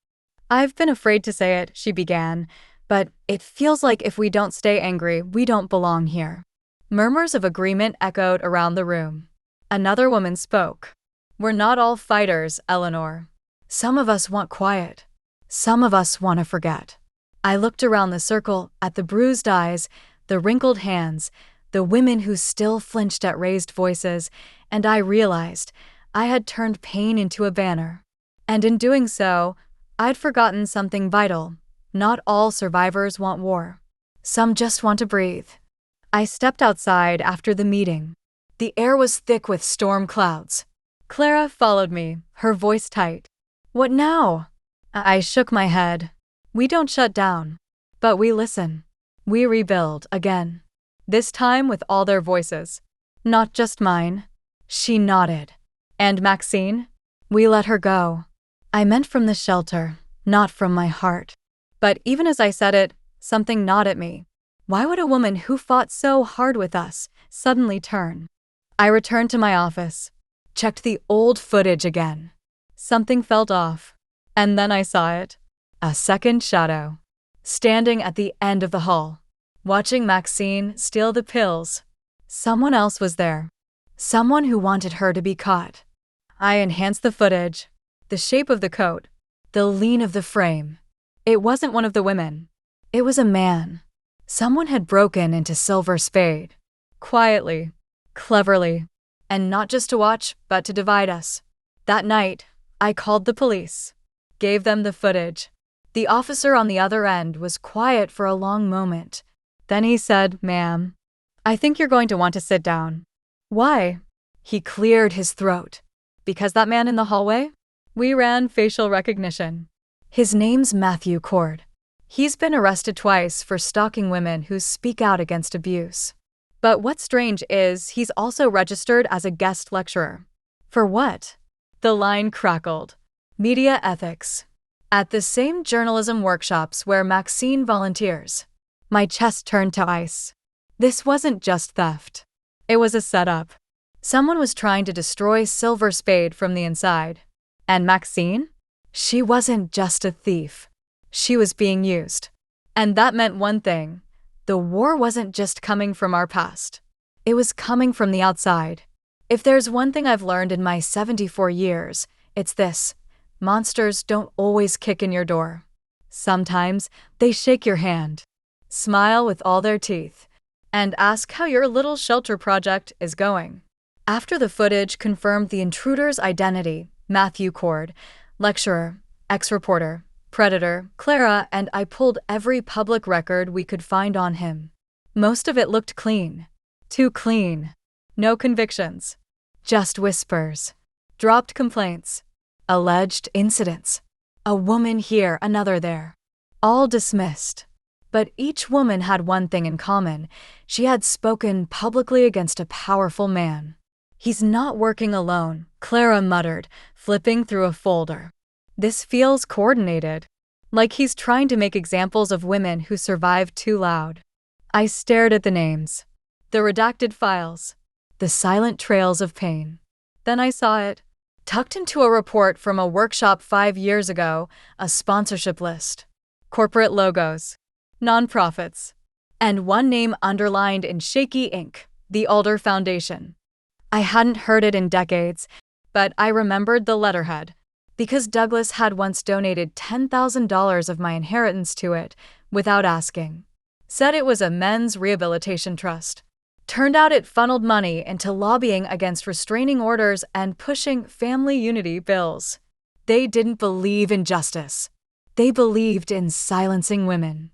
I've been afraid to say it, she began, but it feels like if we don't stay angry, we don't belong here. Murmurs of agreement echoed around the room. Another woman spoke. We're not all fighters, Eleanor. Some of us want quiet. Some of us want to forget. I looked around the circle at the bruised eyes, the wrinkled hands, the women who still flinched at raised voices, and I realized I had turned pain into a banner. And in doing so, I'd forgotten something vital. Not all survivors want war. Some just want to breathe. I stepped outside after the meeting. The air was thick with storm clouds. Clara followed me, her voice tight. What now? I shook my head. We don't shut down. But we listen. We rebuild again. This time with all their voices. Not just mine. She nodded. And Maxine? We let her go. I meant from the shelter, not from my heart. But even as I said it, something gnawed at me. Why would a woman who fought so hard with us suddenly turn? I returned to my office, checked the old footage again. Something felt off. And then I saw it. A second shadow. Standing at the end of the hall, watching Maxine steal the pills. Someone else was there. Someone who wanted her to be caught. I enhanced the footage, the shape of the coat, the lean of the frame. It wasn't one of the women. It was a man. Someone had broken into Silver Spade. Quietly, cleverly, and not just to watch, but to divide us. That night, I called the police, gave them the footage. The officer on the other end was quiet for a long moment. Then he said, "Ma'am, I think you're going to want to sit down." "Why?" He cleared his throat. "Because that man in the hallway? We ran facial recognition. His name's Matthew Cord. He's been arrested twice for stalking women who speak out against abuse. But what's strange is he's also registered as a guest lecturer." "For what?" The line crackled. "Media ethics. At the same journalism workshops where Maxine volunteers." My chest turned to ice. This wasn't just theft. It was a setup. Someone was trying to destroy Silver Spade from the inside. And Maxine? She wasn't just a thief. She was being used. And that meant one thing. The war wasn't just coming from our past. It was coming from the outside. If there's one thing I've learned in my 74 years, it's this. Monsters don't always kick in your door. Sometimes they shake your hand, smile with all their teeth, and ask how your little shelter project is going. After the footage confirmed the intruder's identity, Matthew Cord, lecturer, ex-reporter, predator, Clara, and I pulled every public record we could find on him. Most of it looked clean. Too clean. No convictions. Just whispers. Dropped complaints. Alleged incidents. A woman here, another there. All dismissed. But each woman had one thing in common. She had spoken publicly against a powerful man. "He's not working alone," Clara muttered, flipping through a folder. "This feels coordinated. Like he's trying to make examples of women who survived too loud." I stared at the names. The redacted files. The silent trails of pain. Then I saw it. Tucked into a report from a workshop 5 years ago, a sponsorship list. Corporate logos. Nonprofits. And one name underlined in shaky ink, the Alder Foundation. I hadn't heard it in decades, but I remembered the letterhead, because Douglas had once donated $10,000 of my inheritance to it, without asking. Said it was a men's rehabilitation trust. Turned out it funneled money into lobbying against restraining orders and pushing family unity bills. They didn't believe in justice. They believed in silencing women.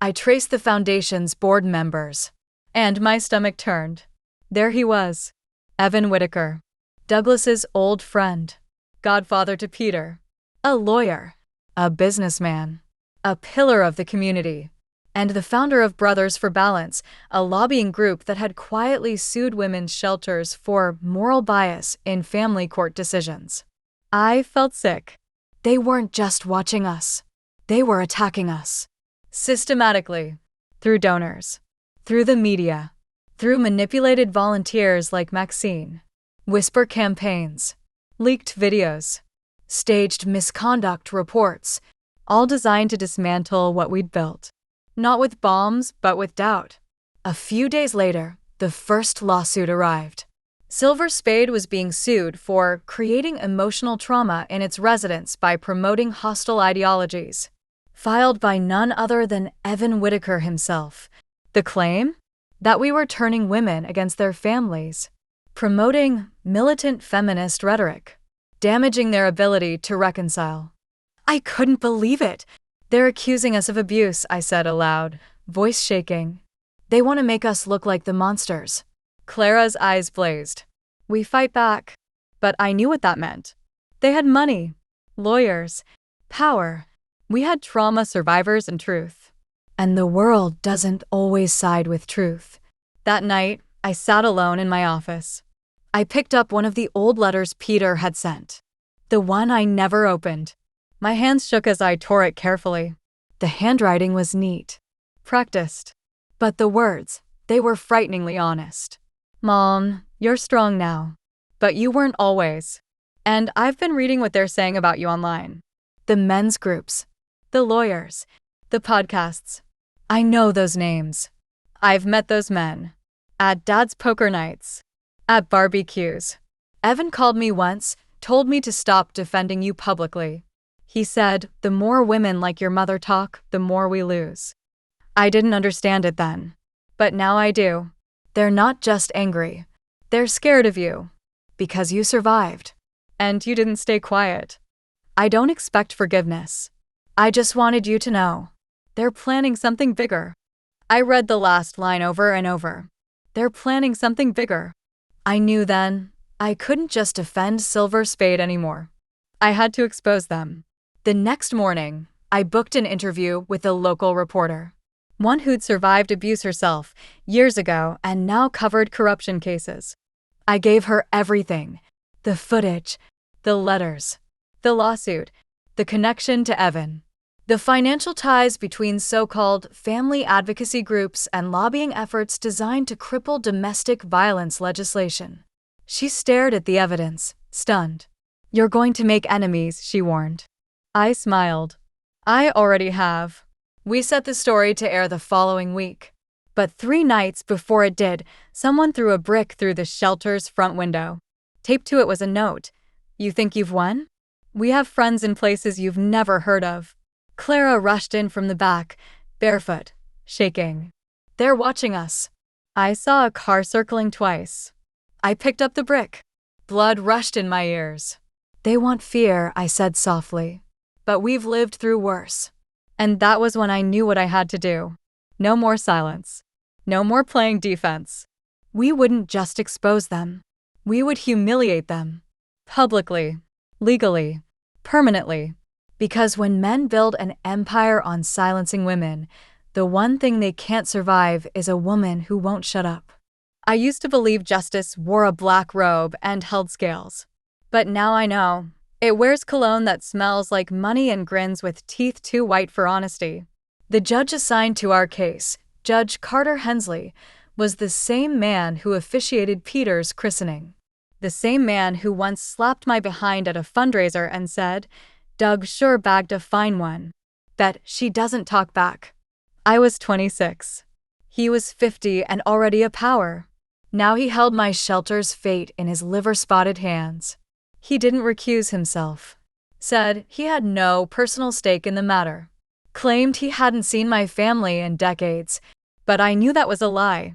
I traced the foundation's board members, and my stomach turned. There he was, Evan Whitaker, Douglas's old friend, godfather to Peter, a lawyer, a businessman, a pillar of the community, and the founder of Brothers for Balance, a lobbying group that had quietly sued women's shelters for moral bias in family court decisions. I felt sick. They weren't just watching us. They were attacking us. Systematically. Through donors. Through the media. Through manipulated volunteers like Maxine. Whisper campaigns. Leaked videos. Staged misconduct reports. All designed to dismantle what we'd built. Not with bombs, but with doubt. A few days later, the first lawsuit arrived. Silver Spade was being sued for creating emotional trauma in its residents by promoting hostile ideologies. Filed by none other than Evan Whitaker himself. The claim? That we were turning women against their families. Promoting militant feminist rhetoric. Damaging their ability to reconcile. I couldn't believe it. "They're accusing us of abuse," I said aloud, voice shaking. "They want to make us look like the monsters." Clara's eyes blazed. "We fight back." But I knew what that meant. They had money, lawyers, power. We had trauma survivors and truth. And the world doesn't always side with truth. That night, I sat alone in my office. I picked up one of the old letters Peter had sent. The one I never opened. My hands shook as I tore it carefully. The handwriting was neat. Practiced. But the words, they were frighteningly honest. "Mom, you're strong now. But you weren't always. And I've been reading what they're saying about you online. The men's groups. The lawyers. The podcasts. I know those names. I've met those men. At Dad's poker nights. At barbecues. Evan called me once, told me to stop defending you publicly. He said, the more women like your mother talk, the more we lose. I didn't understand it then. But now I do. They're not just angry. They're scared of you. Because you survived. And you didn't stay quiet. I don't expect forgiveness. I just wanted you to know. They're planning something bigger. I read the last line over and over. They're planning something bigger. I knew then, I couldn't just defend Silver Spade anymore. I had to expose them. The next morning, I booked an interview with a local reporter. One who'd survived abuse herself years ago and now covered corruption cases. I gave her everything. The footage, the letters, the lawsuit, the connection to Evan, the financial ties between so-called family advocacy groups and lobbying efforts designed to cripple domestic violence legislation. She stared at the evidence, stunned. You're going to make enemies, she warned. I smiled. I already have. We set the story to air the following week. But 3 nights before it did, someone threw a brick through the shelter's front window. Taped to it was a note. You think you've won? We have friends in places you've never heard of. Clara rushed in from the back, barefoot, shaking. They're watching us. I saw a car circling twice. I picked up the brick. Blood rushed in my ears. They want fear, I said softly. But we've lived through worse. And that was when I knew what I had to do. No more silence. No more playing defense. We wouldn't just expose them. We would humiliate them. Publicly. Legally. Permanently. Because when men build an empire on silencing women, the one thing they can't survive is a woman who won't shut up. I used to believe justice wore a black robe and held scales. But now I know. It wears cologne that smells like money and grins with teeth too white for honesty. The judge assigned to our case, Judge Carter Hensley, was the same man who officiated Peter's christening. The same man who once slapped my behind at a fundraiser and said, Doug sure bagged a fine one. Bet she doesn't talk back. I was 26. He was 50 and already a power. Now he held my shelter's fate in his liver-spotted hands. He didn't recuse himself. Said he had no personal stake in the matter. Claimed he hadn't seen my family in decades, but I knew that was a lie.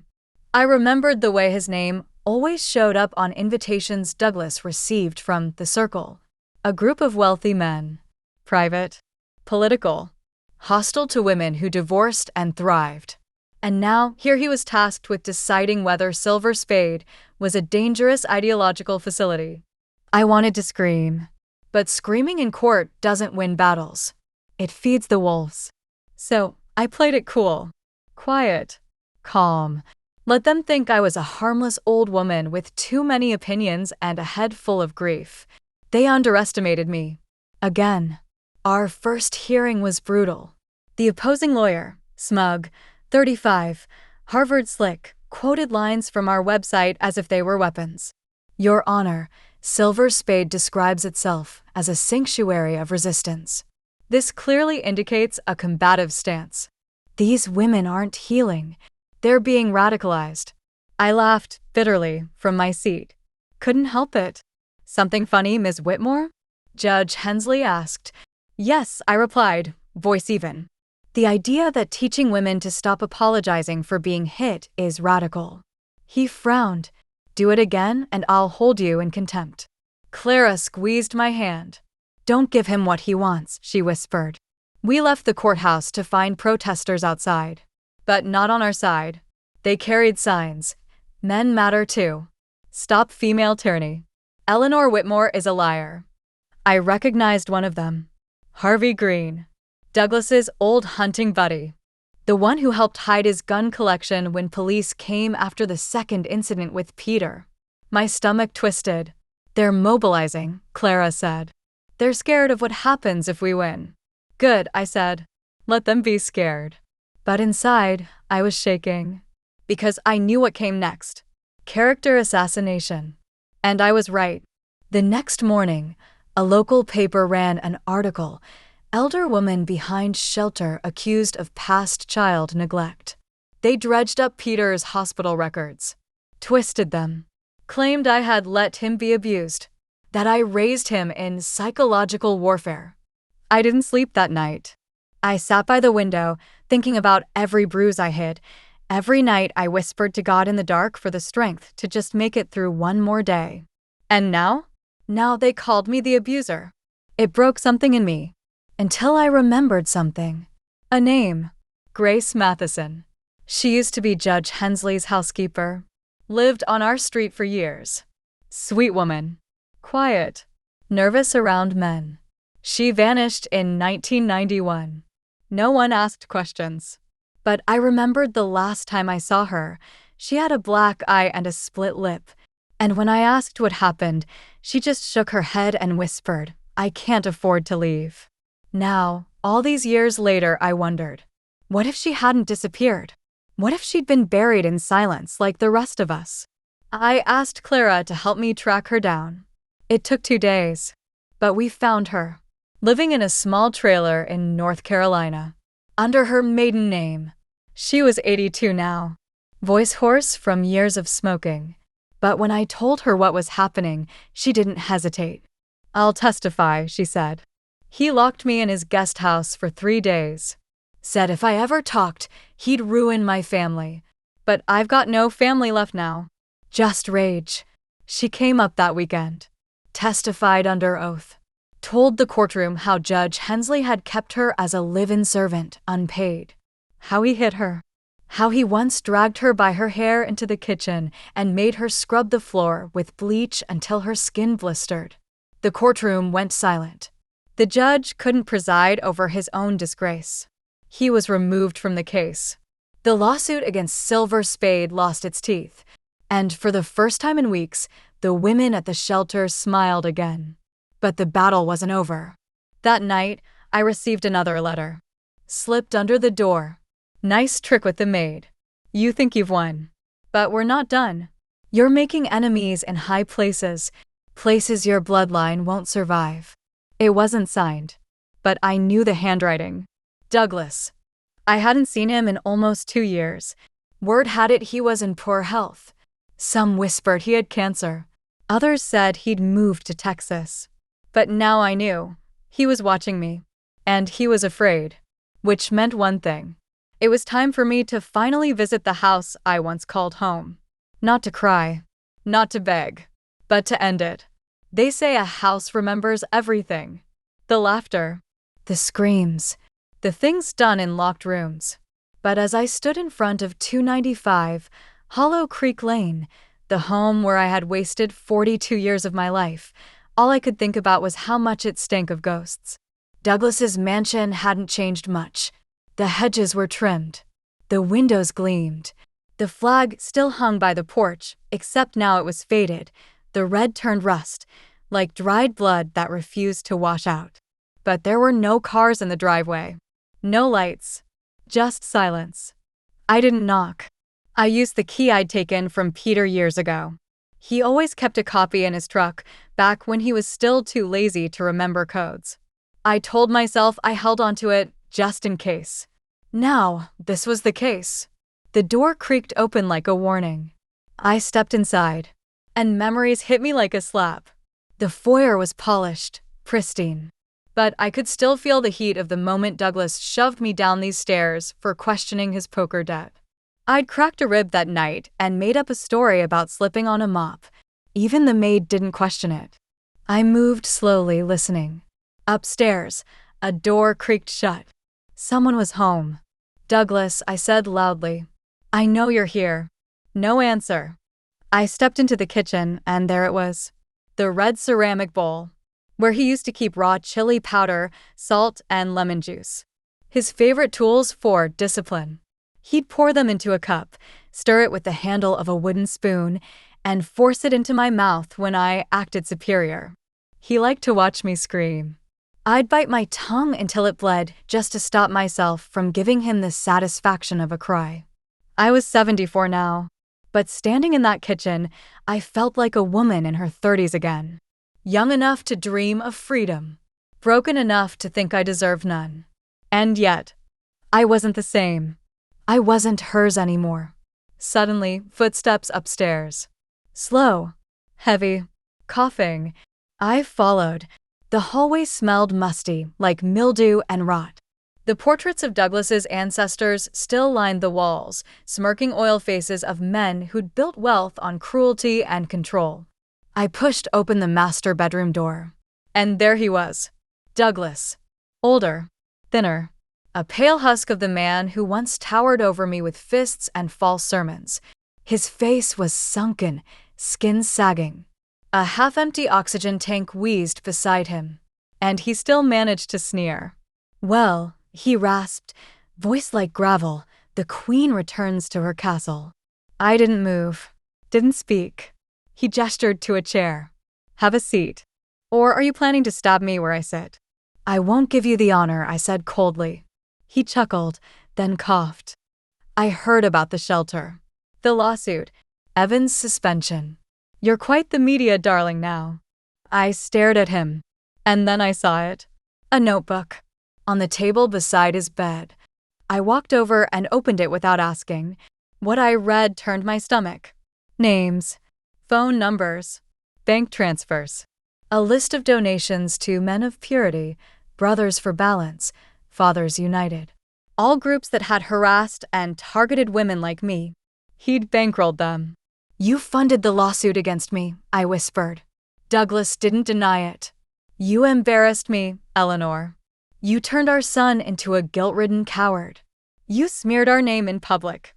I remembered the way his name always showed up on invitations Douglas received from The Circle, a group of wealthy men. Private, political, hostile to women who divorced and thrived. And now, here he was tasked with deciding whether Silver Spade was a dangerous ideological facility. I wanted to scream. But screaming in court doesn't win battles. It feeds the wolves. So, I played it cool. Quiet. Calm. Let them think I was a harmless old woman with too many opinions and a head full of grief. They underestimated me. Again. Our first hearing was brutal. The opposing lawyer, smug, 35, Harvard slick, quoted lines from our website as if they were weapons. Your Honor, Silver Spade describes itself as a sanctuary of resistance. This clearly indicates a combative stance. These women aren't healing. They're being radicalized. I laughed bitterly from my seat. Couldn't help it. Something funny, Ms. Whitmore? Judge Hensley asked. Yes, I replied, voice even. The idea that teaching women to stop apologizing for being hit is radical. He frowned. Do it again and I'll hold you in contempt. Clara squeezed my hand. Don't give him what he wants, she whispered. We left the courthouse to find protesters outside. But not on our side. They carried signs. Men matter too. Stop female tyranny. Eleanor Whitmore is a liar. I recognized one of them. Harvey Green. Douglas's old hunting buddy. The one who helped hide his gun collection when police came after the second incident with Peter. My stomach twisted. They're mobilizing, Clara said. They're scared of what happens if we win. Good, I said. Let them be scared. But inside, I was shaking. Because I knew what came next. Character assassination. And I was right. The next morning, a local paper ran an article. Elder woman behind shelter accused of past child neglect. They dredged up Peter's hospital records. Twisted them. claimed I had let him be abused, that I raised him in psychological warfare. I didn't sleep that night. I sat by the window, thinking about every bruise I hid. Every night I whispered to God in the dark for the strength to just make it through one more day. And now? Now they called me the abuser. It broke something in me. Until I remembered something. A name. Grace Matheson. She used to be Judge Hensley's housekeeper. Lived on our street for years. Sweet woman. Quiet. Nervous around men. She vanished in 1991. No one asked questions. But I remembered the last time I saw her. She had a black eye and a split lip. And when I asked what happened, she just shook her head and whispered, "I can't afford to leave." Now, all these years later, I wondered, what if she hadn't disappeared? What if she'd been buried in silence like the rest of us? I asked Clara to help me track her down. It took 2 days. But we found her, living in a small trailer in North Carolina, under her maiden name. She was 82 now, voice hoarse from years of smoking. But when I told her what was happening, she didn't hesitate. "I'll testify," she said. He locked me in his guest house for 3 days. Said if I ever talked, he'd ruin my family. But I've got no family left now. Just rage. She came up that weekend. Testified under oath. Told the courtroom how Judge Hensley had kept her as a live-in servant, unpaid. How he hit her. How he once dragged her by her hair into the kitchen and made her scrub the floor with bleach until her skin blistered. The courtroom went silent. The judge couldn't preside over his own disgrace. He was removed from the case. The lawsuit against Silver Spade lost its teeth, and for the first time in weeks, the women at the shelter smiled again. But the battle wasn't over. That night, I received another letter. Slipped under the door. "Nice trick with the maid. You think you've won. But we're not done. You're making enemies in high places, places your bloodline won't survive." It wasn't signed, but I knew the handwriting. Douglas. I hadn't seen him in almost 2 years. Word had it he was in poor health. Some whispered he had cancer. Others said he'd moved to Texas. But now I knew. He was watching me. And he was afraid. Which meant one thing. It was time for me to finally visit the house I once called home. Not to cry. Not to beg. But to end it. They say a house remembers everything. The laughter. The screams. The things done in locked rooms. But as I stood in front of 295 Hollow Creek Lane, the home where I had wasted 42 years of my life, all I could think about was how much it stank of ghosts. Douglas's mansion hadn't changed much. The hedges were trimmed. The windows gleamed. The flag still hung by the porch, except now it was faded. The red turned rust, like dried blood that refused to wash out. But there were no cars in the driveway. No lights. Just silence. I didn't knock. I used the key I'd taken from Peter years ago. He always kept a copy in his truck, back when he was still too lazy to remember codes. I told myself I held onto it just in case. Now, this was the case. The door creaked open like a warning. I stepped inside, and memories hit me like a slap. The foyer was polished, pristine. But I could still feel the heat of the moment Douglas shoved me down these stairs for questioning his poker debt. I'd cracked a rib that night and made up a story about slipping on a mop. Even the maid didn't question it. I moved slowly, listening. Upstairs, a door creaked shut. Someone was home. "Douglas," I said loudly. "I know you're here." No answer. I stepped into the kitchen, and there it was. The red ceramic bowl, where he used to keep raw chili powder, salt, and lemon juice. His favorite tools for discipline. He'd pour them into a cup, stir it with the handle of a wooden spoon, and force it into my mouth when I acted superior. He liked to watch me scream. I'd bite my tongue until it bled just to stop myself from giving him the satisfaction of a cry. I was 74 now, but standing in that kitchen, I felt like a woman in her 30s again. Young enough to dream of freedom, broken enough to think I deserved none. And yet, I wasn't the same. I wasn't hers anymore. Suddenly, footsteps upstairs. Slow, heavy, coughing. I followed. The hallway smelled musty, like mildew and rot. The portraits of Douglas's ancestors still lined the walls, smirking oil faces of men who'd built wealth on cruelty and control. I pushed open the master bedroom door. And there he was, Douglas. Older, thinner, a pale husk of the man who once towered over me with fists and false sermons. His face was sunken, skin sagging. A half-empty oxygen tank wheezed beside him. And he still managed to sneer. "Well," he rasped, voice like gravel, "the queen returns to her castle." I didn't move, didn't speak. He gestured to a chair. "Have a seat. Or are you planning to stab me where I sit?" "I won't give you the honor," I said coldly. He chuckled, then coughed. "I heard about the shelter. The lawsuit. Evan's suspension. You're quite the media darling now." I stared at him. And then I saw it. A notebook. On the table beside his bed. I walked over and opened it without asking. What I read turned my stomach. Names. Phone numbers. Bank transfers. A list of donations to Men of Purity, Brothers for Balance, Fathers United. All groups that had harassed and targeted women like me. He'd bankrolled them. "You funded the lawsuit against me," I whispered. Douglas didn't deny it. "You embarrassed me, Eleanor. You turned our son into a guilt-ridden coward. You smeared our name in public.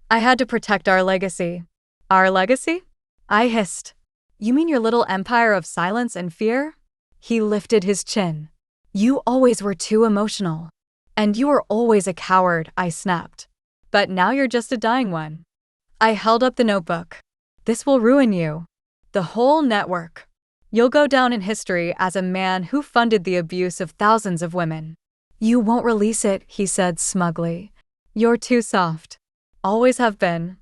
I had to protect our legacy." "Our legacy?" I hissed. "You mean your little empire of silence and fear?" He lifted his chin. "You always were too emotional. And you were always a coward," I snapped. "But now you're just a dying one." I held up the notebook. "This will ruin you. The whole network. You'll go down in history as a man who funded the abuse of thousands of women." "You won't release it," he said smugly. "You're too soft. Always have been."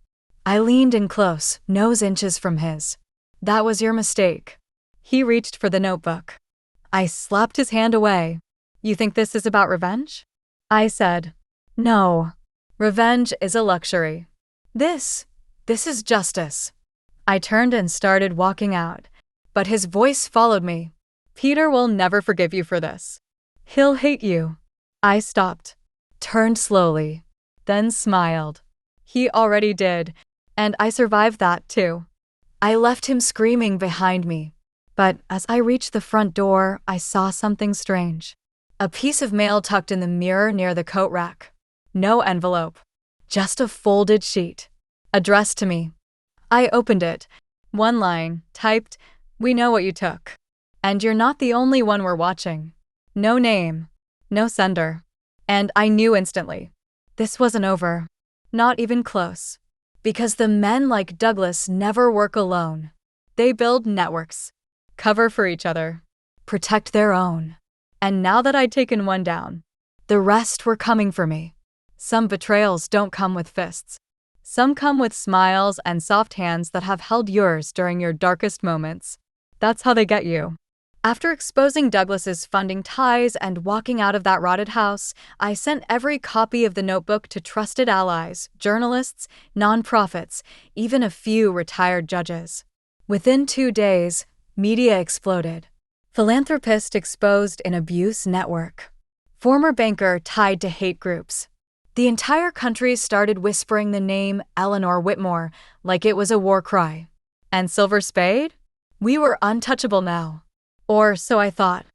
I leaned in close, nose inches from his. "That was your mistake." He reached for the notebook. I slapped his hand away. "You think this is about revenge?" I said, "No. Revenge is a luxury. This is justice." I turned and started walking out. But his voice followed me. "Peter will never forgive you for this. He'll hate you." I stopped, turned slowly, then smiled. He already did, and I survived that too. I left him screaming behind me. But as I reached the front door, I saw something strange. A piece of mail tucked in the mirror near the coat rack. No envelope. Just a folded sheet. Addressed to me. I opened it. One line, typed, "We know what you took. And you're not the only one we're watching." No name. No sender. And I knew instantly. This wasn't over. Not even close. Because the men like Douglas never work alone. They build networks. Cover for each other. Protect their own. And now that I'd taken one down, the rest were coming for me. Some betrayals don't come with fists. Some come with smiles and soft hands that have held yours during your darkest moments. That's how they get you. After exposing Douglas's funding ties and walking out of that rotted house, I sent every copy of the notebook to trusted allies, journalists, nonprofits, even a few retired judges. Within 2 days, media exploded. Philanthropist exposed in abuse network. Former banker tied to hate groups. The entire country started whispering the name Eleanor Whitmore like it was a war cry. And Silver Spade? We were untouchable now. Or so I thought.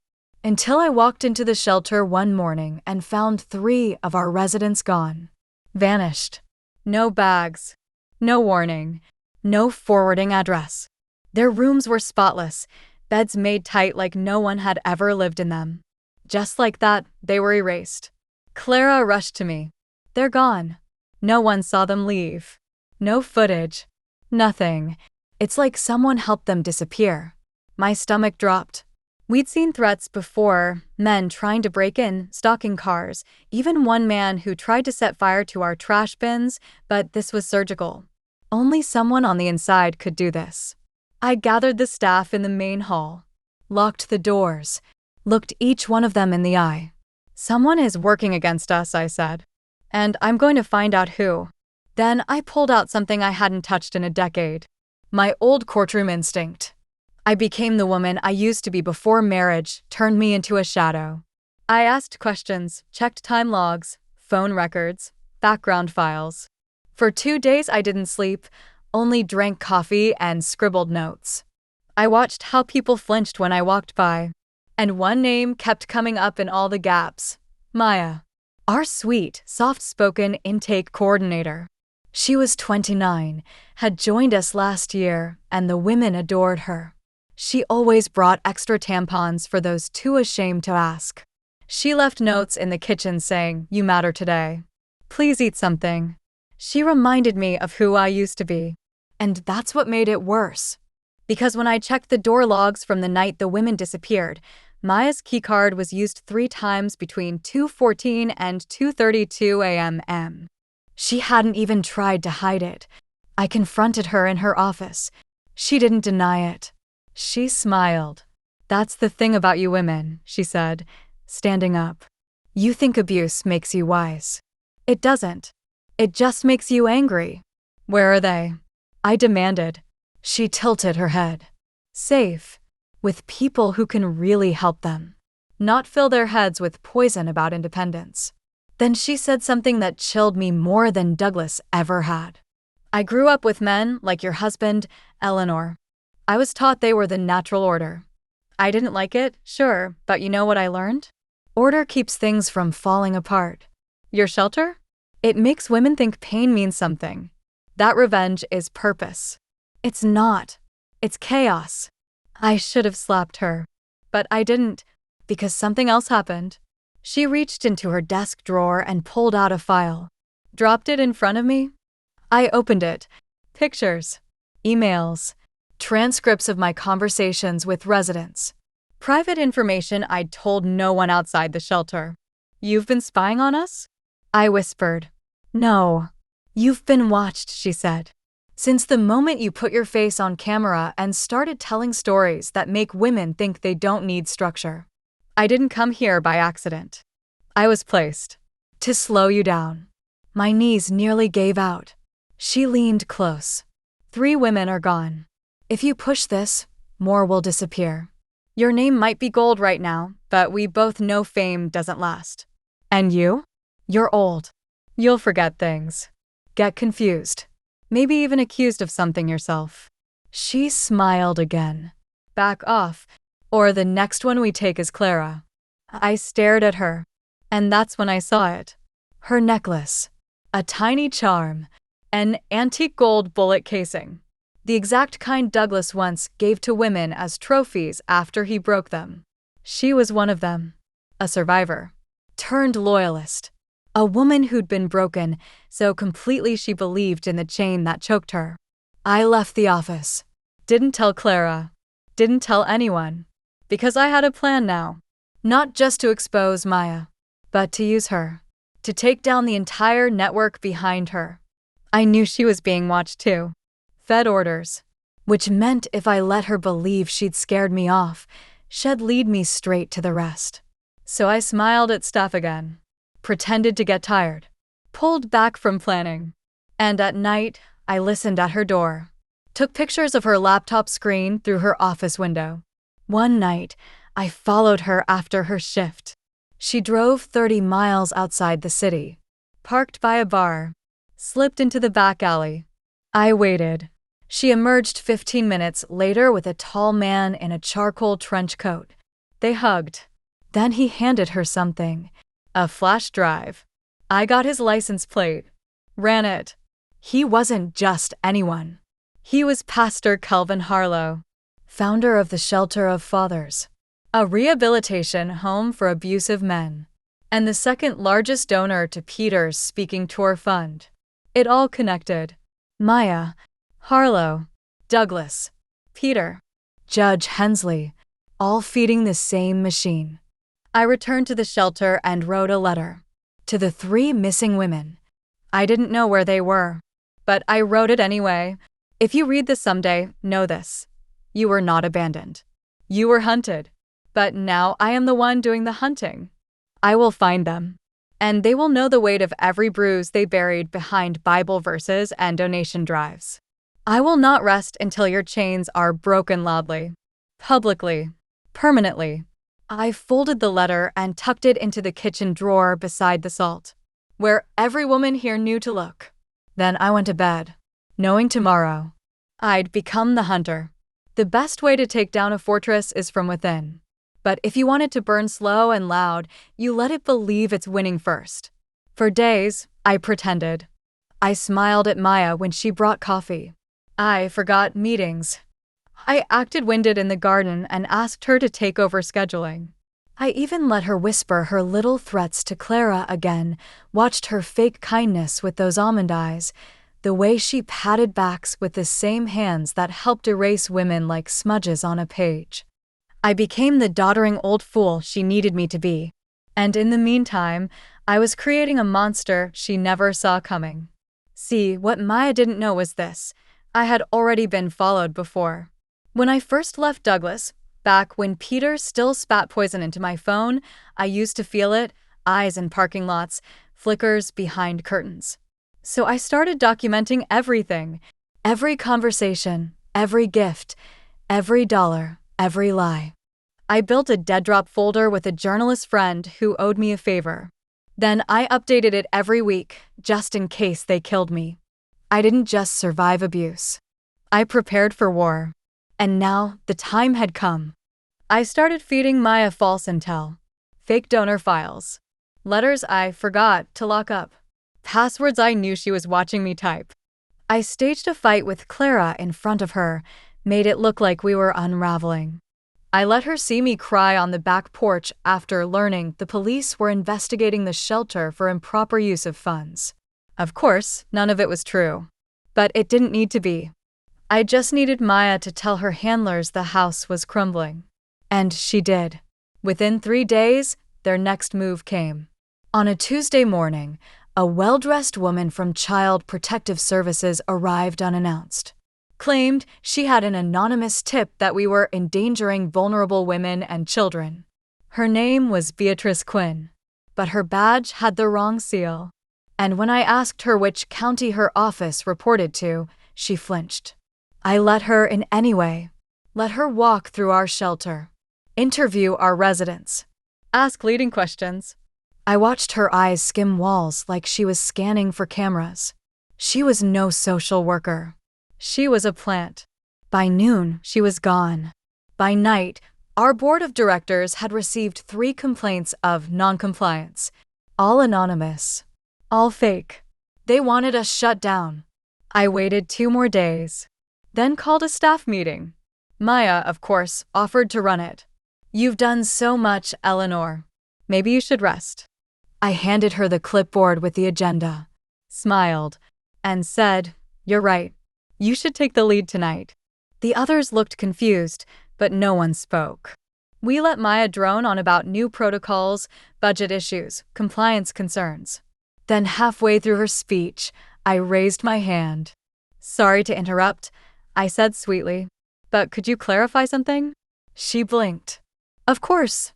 Until I walked into the shelter one morning and found 3 of our residents gone. Vanished. No bags. No warning. No forwarding address. Their rooms were spotless, beds made tight like no one had ever lived in them. Just like that, they were erased. Clara rushed to me. "They're gone." No one saw them leave. No footage. Nothing. It's like someone helped them disappear. My stomach dropped. We'd seen threats before, men trying to break in, stalking cars, even one man who tried to set fire to our trash bins, but this was surgical. Only someone on the inside could do this. I gathered the staff in the main hall, locked the doors, looked each one of them in the eye. "Someone is working against us," I said. "And I'm going to find out who." Then I pulled out something I hadn't touched in a decade. My old courtroom instinct. I became the woman I used to be before marriage turned me into a shadow. I asked questions, checked time logs, phone records, background files. For 2 days I didn't sleep, only drank coffee and scribbled notes. I watched how people flinched when I walked by. And one name kept coming up in all the gaps: Maya. Our sweet, soft-spoken intake coordinator. She was 29, had joined us last year, and the women adored her. She always brought extra tampons for those too ashamed to ask. She left notes in the kitchen saying, "You matter today. Please eat something." She reminded me of who I used to be. And that's what made it worse. Because when I checked the door logs from the night the women disappeared, Maya's keycard was used 3 times between 2:14 and 2:32 a.m. She hadn't even tried to hide it. I confronted her in her office. She didn't deny it. She smiled. "That's the thing about you women," she said, standing up. "You think abuse makes you wise. It doesn't. It just makes you angry." "Where are they?" I demanded. She tilted her head. "Safe. With people who can really help them. Not fill their heads with poison about independence." Then she said something that chilled me more than Douglas ever had. "I grew up with men like your husband, Eleanor. I was taught they were the natural order. I didn't like it, sure, but you know what I learned? Order keeps things from falling apart. Your shelter? It makes women think pain means something. That revenge is purpose. It's not. It's chaos." I should have slapped her. But I didn't, because something else happened. She reached into her desk drawer and pulled out a file. Dropped it in front of me. I opened it. Pictures. Emails. Transcripts of my conversations with residents. Private information I'd told no one outside the shelter. "You've been spying on us?" I whispered. "No. You've been watched," she said. "Since the moment you put your face on camera and started telling stories that make women think they don't need structure. I didn't come here by accident. I was placed to slow you down." My knees nearly gave out. She leaned close. "3 women are gone. If you push this, more will disappear. Your name might be gold right now, but we both know fame doesn't last. And you? You're old. You'll forget things. Get confused. Maybe even accused of something yourself." She smiled again. "Back off, or the next one we take is Clara." I stared at her, and that's when I saw it. Her necklace. A tiny charm. An antique gold bullet casing. The exact kind Douglas once gave to women as trophies after he broke them. She was one of them. A survivor. Turned loyalist. A woman who'd been broken so completely she believed in the chain that choked her. I left the office. Didn't tell Clara. Didn't tell anyone. Because I had a plan now. Not just to expose Maya, but to use her. To take down the entire network behind her. I knew she was being watched too. Fed orders. Which meant if I let her believe she'd scared me off, she'd lead me straight to the rest. So I smiled at stuff again. Pretended to get tired. Pulled back from planning. And at night, I listened at her door. Took pictures of her laptop screen through her office window. One night, I followed her after her shift. She drove 30 miles outside the city. Parked by a bar. Slipped into the back alley. I waited. She emerged 15 minutes later with a tall man in a charcoal trench coat. They hugged. Then he handed her something. A flash drive. I got his license plate. Ran it. He wasn't just anyone. He was Pastor Calvin Harlow, founder of the Shelter of Fathers, a rehabilitation home for abusive men, and the second largest donor to Peter's Speaking Tour Fund. It all connected. Maya, Harlow, Douglas, Peter, Judge Hensley, all feeding the same machine. I returned to the shelter and wrote a letter. To the 3 missing women. I didn't know where they were. But I wrote it anyway. If you read this someday, know this. You were not abandoned. You were hunted. But now I am the one doing the hunting. I will find them. And they will know the weight of every bruise they buried behind Bible verses and donation drives. I will not rest until your chains are broken loudly, publicly, permanently. I folded the letter and tucked it into the kitchen drawer beside the salt, where every woman here knew to look. Then I went to bed, knowing tomorrow I'd become the hunter. The best way to take down a fortress is from within. But if you want it to burn slow and loud, you let it believe it's winning first. For days, I pretended. I smiled at Maya when she brought coffee. I forgot meetings. I acted winded in the garden and asked her to take over scheduling. I even let her whisper her little threats to Clara again, watched her fake kindness with those almond eyes, the way she patted backs with the same hands that helped erase women like smudges on a page. I became the doddering old fool she needed me to be. And in the meantime, I was creating a monster she never saw coming. See, what Maya didn't know was this. I had already been followed before. When I first left Douglas, back when Peter still spat poison into my phone, I used to feel it, eyes in parking lots, flickers behind curtains. So I started documenting everything, every conversation, every gift, every dollar, every lie. I built a dead drop folder with a journalist friend who owed me a favor. Then I updated it every week, just in case they killed me. I didn't just survive abuse. I prepared for war. And now, the time had come. I started feeding Maya false intel. Fake donor files. Letters I forgot to lock up. Passwords I knew she was watching me type. I staged a fight with Clara in front of her, made it look like we were unraveling. I let her see me cry on the back porch after learning the police were investigating the shelter for improper use of funds. Of course, none of it was true. But it didn't need to be. I just needed Maya to tell her handlers the house was crumbling. And she did. Within 3 days, their next move came. On a Tuesday morning, a well-dressed woman from Child Protective Services arrived unannounced. Claimed she had an anonymous tip that we were endangering vulnerable women and children. Her name was Beatrice Quinn, but her badge had the wrong seal. And when I asked her which county her office reported to, she flinched. I let her in anyway. Let her walk through our shelter. Interview our residents. Ask leading questions. I watched her eyes skim walls like she was scanning for cameras. She was no social worker. She was a plant. By noon, she was gone. By night, our board of directors had received 3 complaints of noncompliance. All anonymous. All fake. They wanted us shut down. I waited 2 more days. Then called a staff meeting. Maya, of course, offered to run it. You've done so much, Eleanor. Maybe you should rest. I handed her the clipboard with the agenda, smiled, and said, "You're right. You should take the lead tonight." The others looked confused, but no one spoke. We let Maya drone on about new protocols, budget issues, compliance concerns. Then halfway through her speech, I raised my hand. "Sorry to interrupt," I said sweetly, "but could you clarify something?" She blinked. "Of course."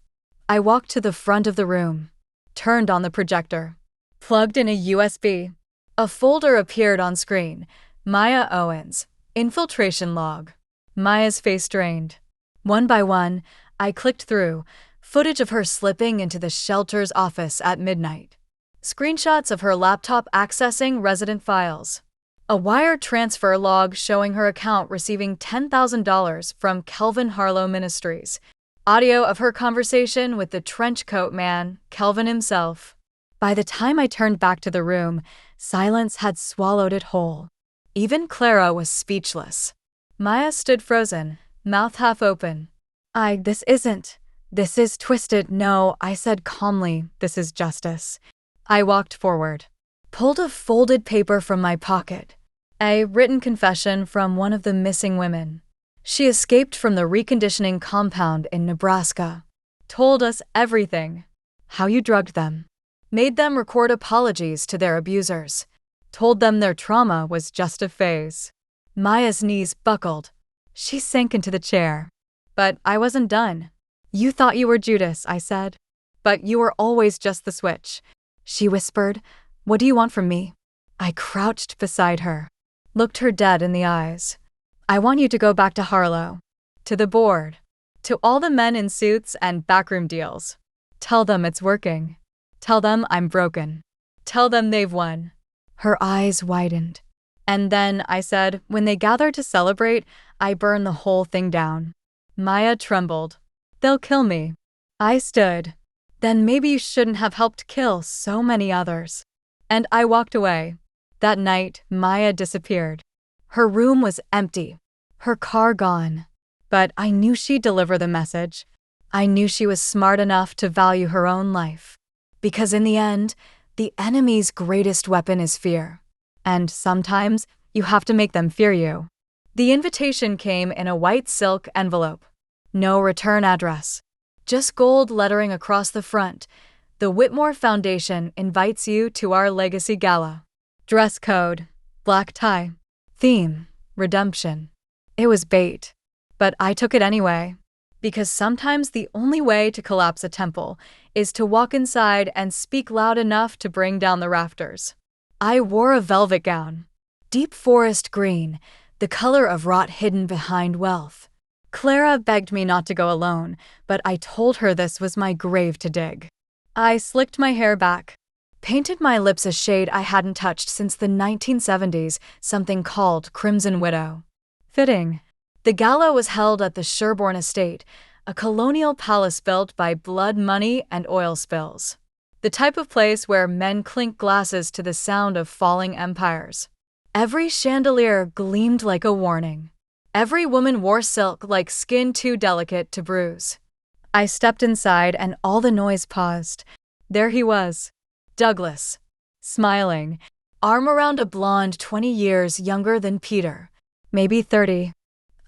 I walked to the front of the room, turned on the projector, plugged in a USB. A folder appeared on screen. Maya Owens, infiltration log. Maya's face drained. One by one, I clicked through, footage of her slipping into the shelter's office at midnight. Screenshots of her laptop accessing resident files. A wire transfer log showing her account receiving $10,000 from Kelvin Harlow Ministries. Audio of her conversation with the trenchcoat man, Kelvin himself. By the time I turned back to the room, silence had swallowed it whole. Even Clara was speechless. Maya stood frozen, mouth half open. This is twisted. No, I said calmly, this is justice. I walked forward, pulled a folded paper from my pocket. A written confession from one of the missing women. She escaped from the reconditioning compound in Nebraska. Told us everything. How you drugged them. Made them record apologies to their abusers. Told them their trauma was just a phase. Maya's knees buckled. She sank into the chair. But I wasn't done. You thought you were Judas, I said. But you were always just the switch. She whispered, "What do you want from me?" I crouched beside her. looked her dead in the eyes. I want you to go back to Harlow, to the board, to all the men in suits and backroom deals. Tell them it's working. Tell them I'm broken. Tell them they've won. Her eyes widened. And then, I said, when they gather to celebrate, I burn the whole thing down. Maya trembled. They'll kill me. I stood. Then maybe you shouldn't have helped kill so many others. And I walked away. That night, Maya disappeared. Her room was empty. Her car gone. But I knew she'd deliver the message. I knew she was smart enough to value her own life. Because in the end, the enemy's greatest weapon is fear. And sometimes, you have to make them fear you. The invitation came in a white silk envelope. No return address. Just gold lettering across the front. The Whitmore Foundation invites you to our legacy gala. Dress code, black tie. Theme, redemption. It was bait. But I took it anyway. Because sometimes the only way to collapse a temple is to walk inside and speak loud enough to bring down the rafters. I wore a velvet gown. Deep forest green, the color of rot hidden behind wealth. Clara begged me not to go alone, but I told her this was my grave to dig. I slicked my hair back, painted my lips a shade I hadn't touched since the 1970s, something called Crimson Widow. Fitting. The gala was held at the Sherborne Estate, a colonial palace built by blood money and oil spills. The type of place where men clink glasses to the sound of falling empires. Every chandelier gleamed like a warning. Every woman wore silk like skin too delicate to bruise. I stepped inside and all the noise paused. There he was, Douglas, smiling, arm around a blonde 20 years younger than Peter, maybe 30.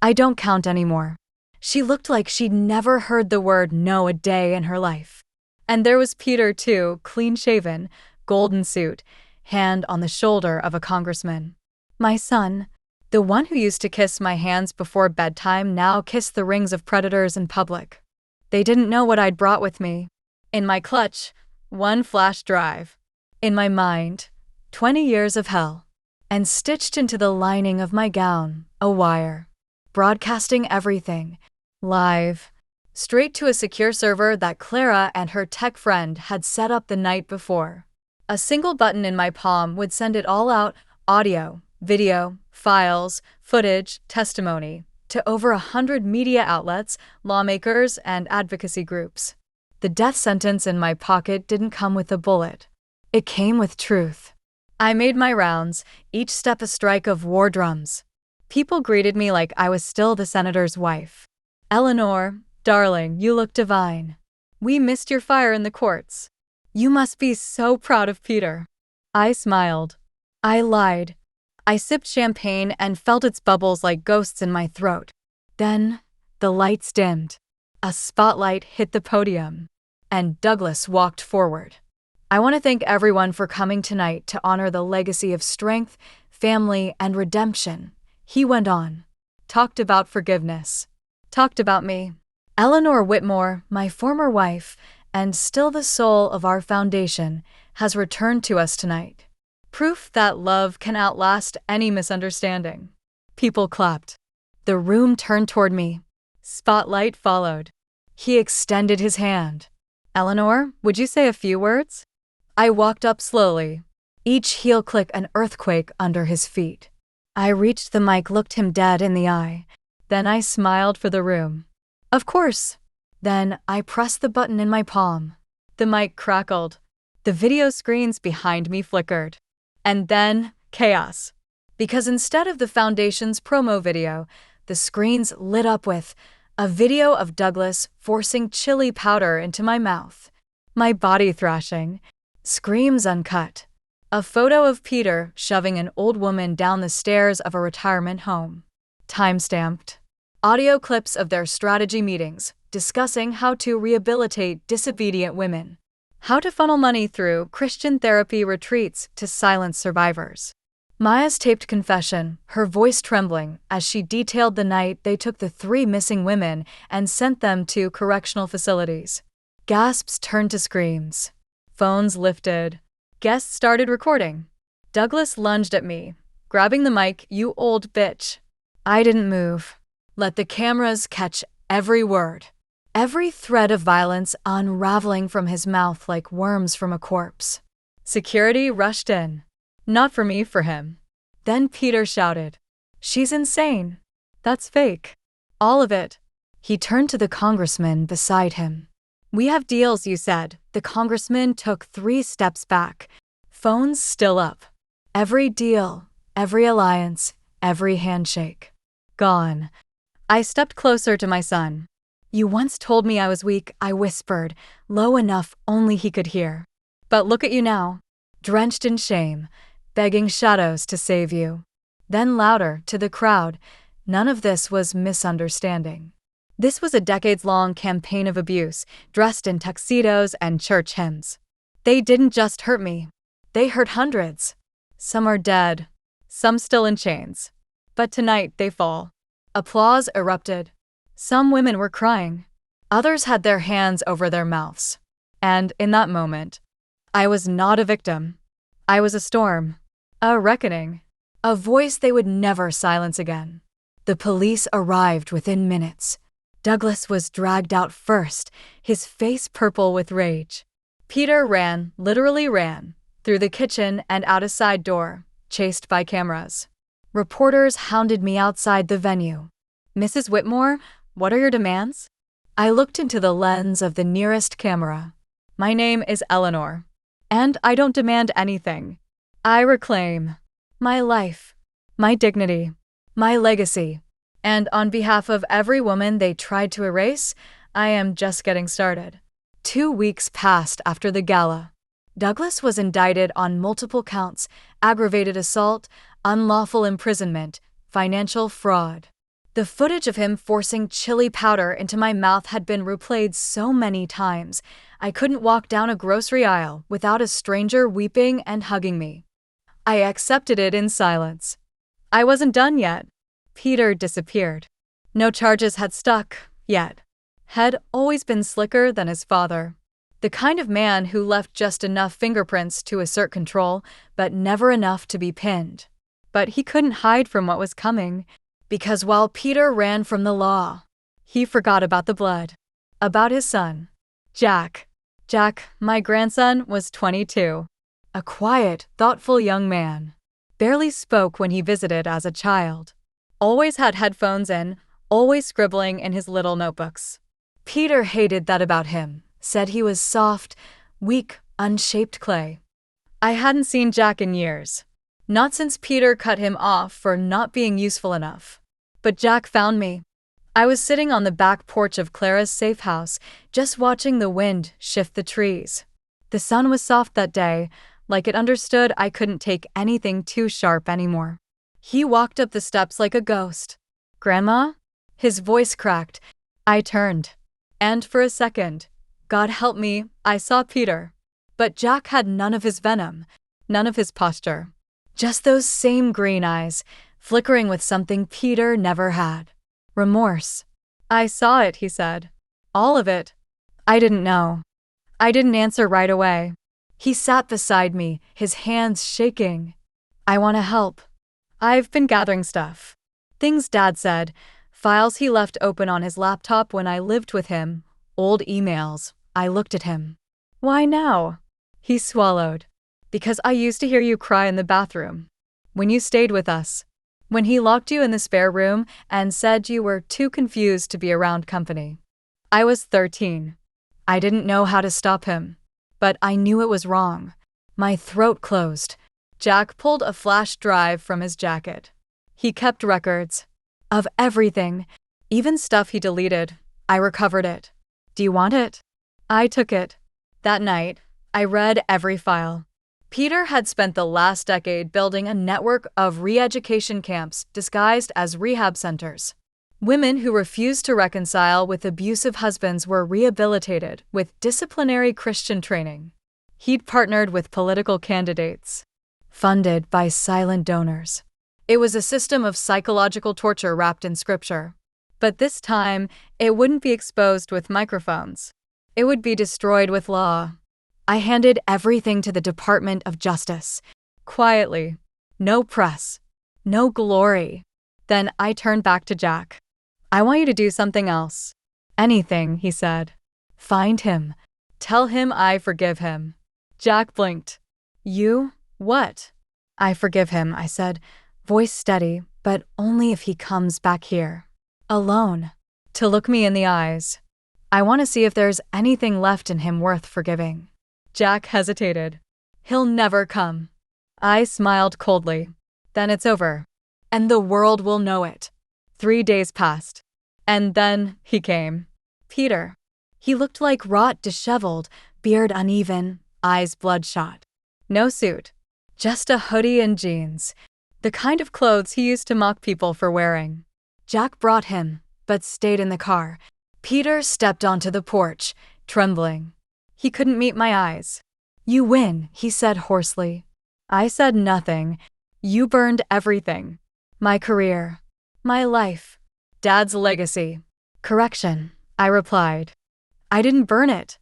I don't count anymore. She looked like she'd never heard the word no a day in her life. And there was Peter too, clean-shaven, golden suit, hand on the shoulder of a congressman. My son, the one who used to kiss my hands before bedtime, now kissed the rings of predators in public. They didn't know what I'd brought with me. In my clutch, one flash drive. In my mind, 20 years of hell. And stitched into the lining of my gown, a wire. Broadcasting everything, live, straight to a secure server that Clara and her tech friend had set up the night before. A single button in my palm would send it all out, audio, video, files, footage, testimony, to over 100 media outlets, lawmakers, and advocacy groups. The death sentence in my pocket didn't come with a bullet. It came with truth. I made my rounds, each step a strike of war drums. People greeted me like I was still the senator's wife. Eleanor, darling, you look divine. We missed your fire in the courts. You must be so proud of Peter. I smiled. I lied. I sipped champagne and felt its bubbles like ghosts in my throat. Then, the lights dimmed. A spotlight hit the podium. And Douglas walked forward. I want to thank everyone for coming tonight to honor the legacy of strength, family, and redemption. He went on. Talked about forgiveness. Talked about me. Eleanor Whitmore, my former wife, and still the soul of our foundation, has returned to us tonight. Proof that love can outlast any misunderstanding. People clapped. The room turned toward me. Spotlight followed. He extended his hand. Eleanor, would you say a few words? I walked up slowly. Each heel click an earthquake under his feet. I reached the mic, looked him dead in the eye. Then I smiled for the room. Of course. Then I pressed the button in my palm. The mic crackled. The video screens behind me flickered. And then, chaos. Because instead of the foundation's promo video, the screens lit up with a video of Douglas forcing chili powder into my mouth. My body thrashing. Screams uncut. A photo of Peter shoving an old woman down the stairs of a retirement home. Time-stamped. Audio clips of their strategy meetings, discussing how to rehabilitate disobedient women. How to funnel money through Christian therapy retreats to silence survivors. Maya's taped confession, her voice trembling, as she detailed the night they took the 3 missing women and sent them to correctional facilities. Gasps turned to screams. Phones lifted. Guests started recording. Douglas lunged at me. grabbing the mic, "You old bitch." I didn't move. Let the cameras catch every word. Every thread of violence unraveling from his mouth like worms from a corpse. Security rushed in. Not for me, for him. Then Peter shouted, "She's insane. That's fake. All of it." He turned to the congressman beside him. "We have deals, you said." The congressman took 3 steps back, phones still up. Every deal, every alliance, every handshake. Gone. I stepped closer to my son. "You once told me I was weak," I whispered, low enough only he could hear. "But look at you now, drenched in shame, begging shadows to save you." Then louder, to the crowd, "None of this was misunderstanding. This was a decades-long campaign of abuse, dressed in tuxedos and church hymns. They didn't just hurt me. They hurt hundreds. Some are dead, some still in chains. But tonight they fall." Applause erupted. Some women were crying. Others had their hands over their mouths. And in that moment, I was not a victim. I was a storm. A reckoning. A voice they would never silence again. The police arrived within minutes. Douglas was dragged out first, his face purple with rage. Peter ran, literally ran, through the kitchen and out a side door, chased by cameras. Reporters hounded me outside the venue. "Mrs. Whitmore, what are your demands?" I looked into the lens of the nearest camera. "My name is Eleanor, and I don't demand anything. I reclaim my life, my dignity, my legacy. And on behalf of every woman they tried to erase, I am just getting started." 2 weeks passed after the gala. Douglas was indicted on multiple counts: aggravated assault, unlawful imprisonment, financial fraud. The footage of him forcing chili powder into my mouth had been replayed so many times, I couldn't walk down a grocery aisle without a stranger weeping and hugging me. I accepted it in silence. I wasn't done yet. Peter disappeared. No charges had stuck, yet. Had always been slicker than his father. The kind of man who left just enough fingerprints to assert control, but never enough to be pinned. But he couldn't hide from what was coming, because while Peter ran from the law, he forgot about the blood. About his son. Jack. Jack, my grandson, was 22. A quiet, thoughtful young man. Barely spoke when he visited as a child. Always had headphones in, always scribbling in his little notebooks. Peter hated that about him, said he was soft, weak, unshaped clay. I hadn't seen Jack in years. Not since Peter cut him off for not being useful enough. But Jack found me. I was sitting on the back porch of Clara's safe house, just watching the wind shift the trees. The sun was soft that day, like it understood I couldn't take anything too sharp anymore. He walked up the steps like a ghost. "Grandma?" His voice cracked. I turned. And for a second, God help me, I saw Peter. But Jack had none of his venom, none of his posture. Just those same green eyes, flickering with something Peter never had. Remorse. "I saw it," he said. "All of it." I didn't know. I didn't answer right away. He sat beside me, his hands shaking. "I want to help. I've been gathering stuff. Things Dad said, files he left open on his laptop when I lived with him, old emails." I looked at him. "Why now?" He swallowed. "Because I used to hear you cry in the bathroom. When you stayed with us. When he locked you in the spare room and said you were too confused to be around company. I was 13. I didn't know how to stop him. But I knew it was wrong. My throat closed. Jack pulled a flash drive from his jacket. He kept records. Of everything. Even stuff he deleted. I recovered it. Do you want it? I took it. That night, I read every file. Peter had spent the last decade building a network of re-education camps disguised as rehab centers. Women who refused to reconcile with abusive husbands were rehabilitated with disciplinary Christian training. He'd partnered with political candidates, funded by silent donors. It was a system of psychological torture wrapped in scripture. But this time, it wouldn't be exposed with microphones. It would be destroyed with law. I handed everything to the Department of Justice. Quietly. No press. No glory. Then I turned back to Jack. I want you to do something else. Anything, he said. Find him. Tell him I forgive him. Jack blinked. You? What? I forgive him, I said, voice steady, but only if he comes back here. Alone. To look me in the eyes. I want to see if there's anything left in him worth forgiving. Jack hesitated. He'll never come. I smiled coldly. Then it's over. And the world will know it. 3 days passed. And then he came. Peter. He looked like rot, disheveled, beard uneven, eyes bloodshot. No suit. Just a hoodie and jeans. The kind of clothes he used to mock people for wearing. Jack brought him, but stayed in the car. Peter stepped onto the porch, trembling. He couldn't meet my eyes. You win, he said hoarsely. I said nothing. You burned everything. My career. My life. Dad's legacy. Correction, I replied. I didn't burn it.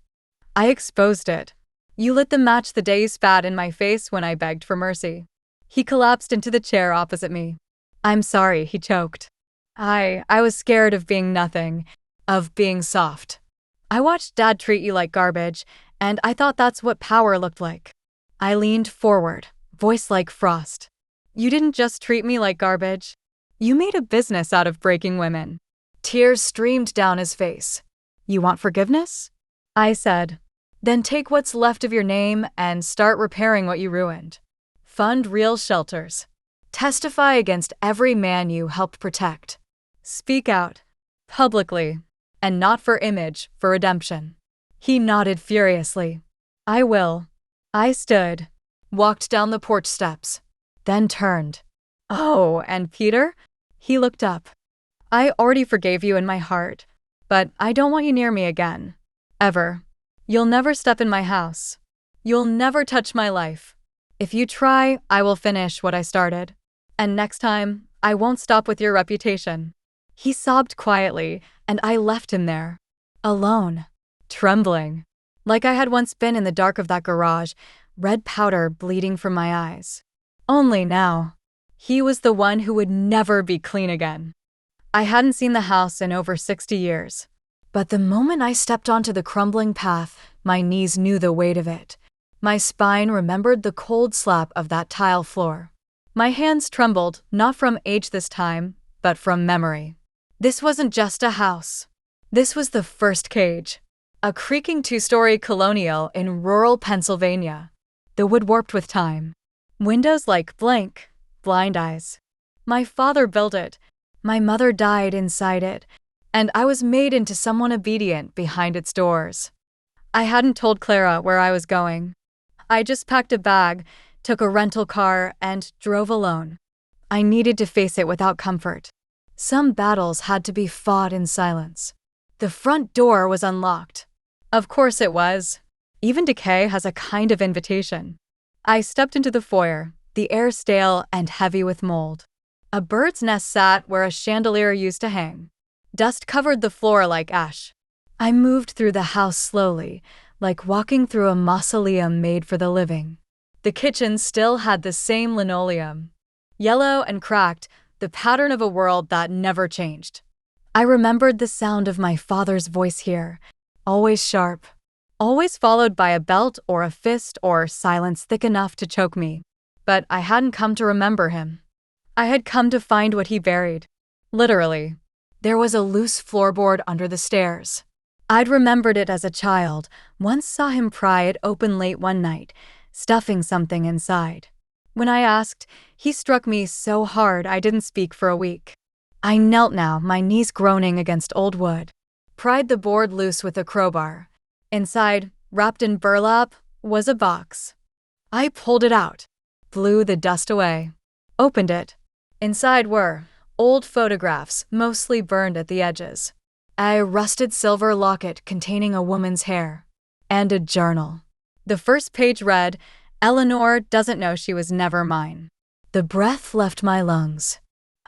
I exposed it. You lit the match the day you spat in my face when I begged for mercy. He collapsed into the chair opposite me. I'm sorry, he choked. I was scared of being nothing, of being soft. I watched Dad treat you like garbage, and I thought that's what power looked like. I leaned forward, voice like frost. You didn't just treat me like garbage. You made a business out of breaking women. Tears streamed down his face. You want forgiveness? I said. Then take what's left of your name and start repairing what you ruined. Fund real shelters. Testify against every man you helped protect. Speak out. Publicly. And not for image, for redemption. He nodded furiously. I will. I stood. Walked down the porch steps. Then turned. Oh, and Peter? He looked up. I already forgave you in my heart, but I don't want you near me again. Ever. You'll never step in my house. You'll never touch my life. If you try, I will finish what I started. And next time, I won't stop with your reputation. He sobbed quietly, and I left him there. Alone. Trembling. Like I had once been in the dark of that garage, red powder bleeding from my eyes. Only now. He was the one who would never be clean again. I hadn't seen the house in over 60 years. But the moment I stepped onto the crumbling path, my knees knew the weight of it. My spine remembered the cold slap of that tile floor. My hands trembled, not from age this time, but from memory. This wasn't just a house. This was the first cage. A creaking 2-story colonial in rural Pennsylvania. The wood warped with time. Windows like blank, blind eyes. My father built it. My mother died inside it. And I was made into someone obedient behind its doors. I hadn't told Clara where I was going. I just packed a bag, took a rental car, and drove alone. I needed to face it without comfort. Some battles had to be fought in silence. The front door was unlocked. Of course it was. Even decay has a kind of invitation. I stepped into the foyer, the air stale and heavy with mold. A bird's nest sat where a chandelier used to hang. Dust covered the floor like ash. I moved through the house slowly, like walking through a mausoleum made for the living. The kitchen still had the same linoleum. Yellow and cracked, the pattern of a world that never changed. I remembered the sound of my father's voice here, always sharp, always followed by a belt or a fist or silence thick enough to choke me. But I hadn't come to remember him. I had come to find what he buried. Literally. There was a loose floorboard under the stairs. I'd remembered it as a child, once saw him pry it open late one night, stuffing something inside. When I asked, he struck me so hard I didn't speak for a week. I knelt now, my knees groaning against old wood. Pried the board loose with a crowbar. Inside, wrapped in burlap, was a box. I pulled it out, blew the dust away, opened it. Inside were old photographs, mostly burned at the edges. A rusted silver locket containing a woman's hair. And a journal. The first page read, Eleanor doesn't know she was never mine. The breath left my lungs.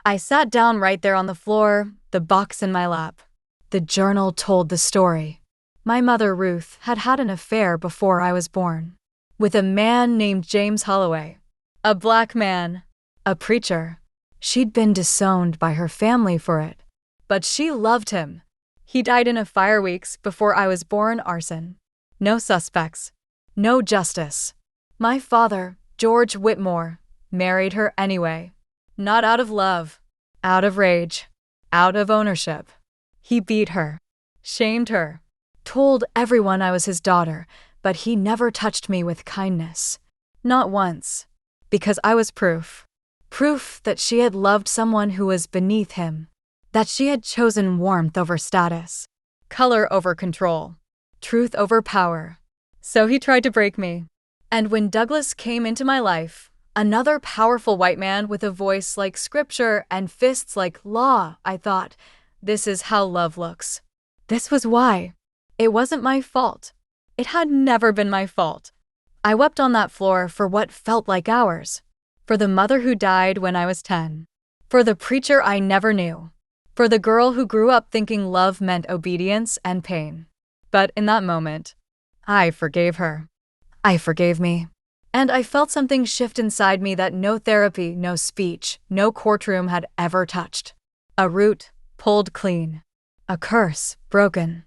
I sat down right there on the floor, the box in my lap. The journal told the story. My mother, Ruth, had had an affair before I was born. With a man named James Holloway. A black man. A preacher. She'd been disowned by her family for it. But she loved him. He died in a fire weeks before I was born. Arson. No suspects. No justice. My father, George Whitmore, married her anyway. Not out of love. Out of rage. Out of ownership. He beat her. Shamed her. Told everyone I was his daughter, but he never touched me with kindness. Not once. Because I was proof. Proof that she had loved someone who was beneath him. That she had chosen warmth over status. Color over control. Truth over power. So he tried to break me. And when Douglas came into my life, another powerful white man with a voice like scripture and fists like law, I thought, this is how love looks. This was why. It wasn't my fault. It had never been my fault. I wept on that floor for what felt like hours. For the mother who died when I was 10. For the preacher I never knew. For the girl who grew up thinking love meant obedience and pain. But in that moment, I forgave her. I forgave me. And I felt something shift inside me that no therapy, no speech, no courtroom had ever touched. A root pulled clean. A curse broken.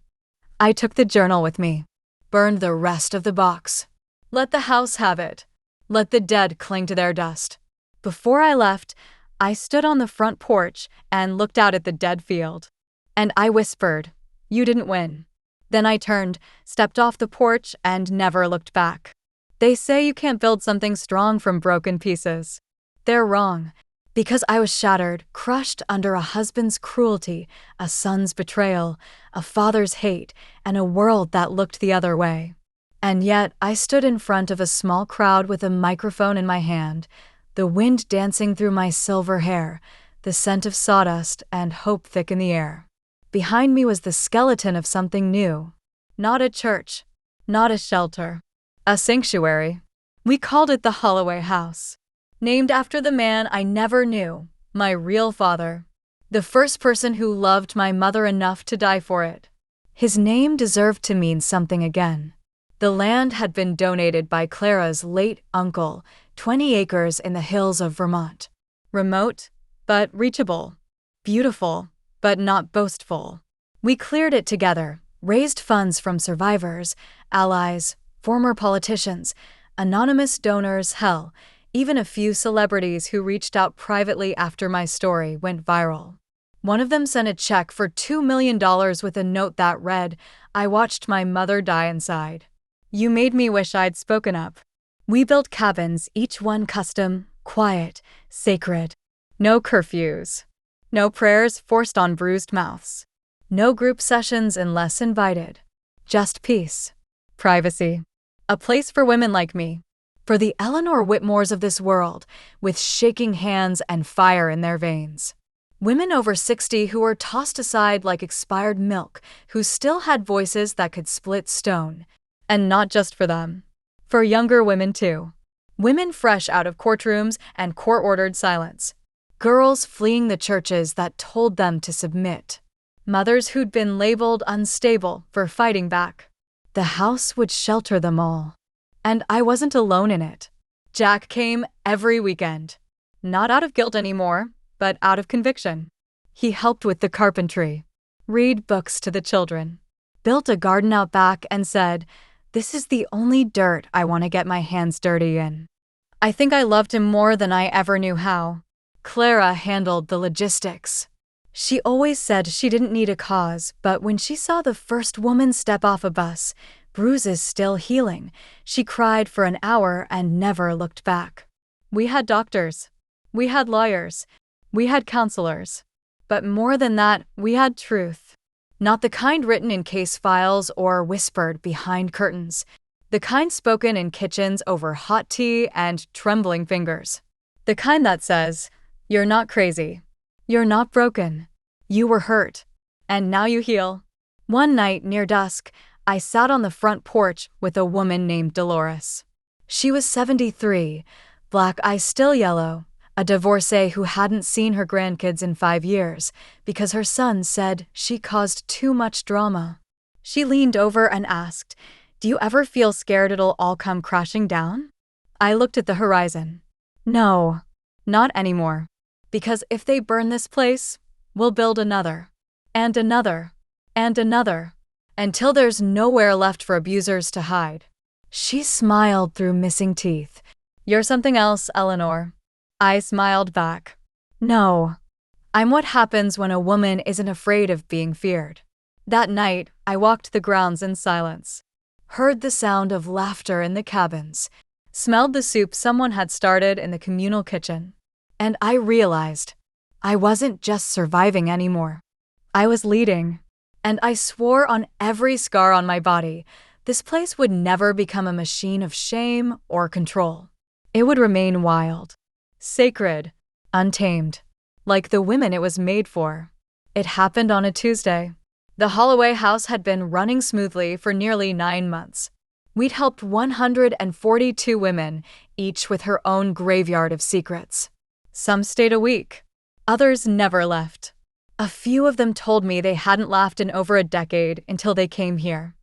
I took the journal with me. Burned the rest of the box. Let the house have it. Let the dead cling to their dust. Before I left, I stood on the front porch and looked out at the dead field. And I whispered, "You didn't win." Then I turned, stepped off the porch, and never looked back. They say you can't build something strong from broken pieces. They're wrong. Because I was shattered, crushed under a husband's cruelty, a son's betrayal, a father's hate, and a world that looked the other way. And yet I stood in front of a small crowd with a microphone in my hand, the wind dancing through my silver hair, the scent of sawdust and hope thick in the air. Behind me was the skeleton of something new. Not a church. Not a shelter. A sanctuary. We called it the Holloway House. Named after the man I never knew, my real father. The first person who loved my mother enough to die for it. His name deserved to mean something again. The land had been donated by Clara's late uncle, 20 acres in the hills of Vermont. Remote, but reachable. Beautiful, but not boastful. We cleared it together, raised funds from survivors, allies, former politicians, anonymous donors, hell, even a few celebrities who reached out privately after my story went viral. One of them sent a check for $2 million with a note that read, "I watched my mother die inside. You made me wish I'd spoken up." We built cabins, each one custom, quiet, sacred. No curfews. No prayers forced on bruised mouths. No group sessions unless invited. Just peace. Privacy. A place for women like me. For the Eleanor Whitmores of this world, with shaking hands and fire in their veins. Women over 60 who were tossed aside like expired milk, who still had voices that could split stone. And not just for them. For younger women too. Women fresh out of courtrooms and court-ordered silence. Girls fleeing the churches that told them to submit. Mothers who'd been labeled unstable for fighting back. The house would shelter them all. And I wasn't alone in it. Jack came every weekend. Not out of guilt anymore, but out of conviction. He helped with the carpentry. Read books to the children. Built a garden out back and said, "This is the only dirt I want to get my hands dirty in." I think I loved him more than I ever knew how. Clara handled the logistics. She always said she didn't need a cause, but when she saw the first woman step off a bus, bruises still healing, she cried for an hour and never looked back. We had doctors. We had lawyers. We had counselors. But more than that, we had truth. Not the kind written in case files or whispered behind curtains. The kind spoken in kitchens over hot tea and trembling fingers. The kind that says, "You're not crazy. You're not broken. You were hurt. And now you heal." One night near dusk, I sat on the front porch with a woman named Dolores. She was 73, black eyes still yellow, a divorcee who hadn't seen her grandkids in 5 years because her son said she caused too much drama. She leaned over and asked, "Do you ever feel scared it'll all come crashing down?" I looked at the horizon. No, not anymore. Because if they burn this place, we'll build another, and another, and another, until there's nowhere left for abusers to hide. She smiled through missing teeth. You're something else, Eleanor. I smiled back. No. I'm what happens when a woman isn't afraid of being feared. That night, I walked the grounds in silence, heard the sound of laughter in the cabins, smelled the soup someone had started in the communal kitchen, and I realized I wasn't just surviving anymore. I was leading, and I swore on every scar on my body, this place would never become a machine of shame or control. It would remain wild, sacred, untamed, like the women it was made for. It happened on a Tuesday. The Holloway house had been running smoothly for nearly 9 months. We'd helped 142 women, each with her own graveyard of secrets. Some stayed a week. Others never left. A few of them told me they hadn't laughed in over a decade until they came here.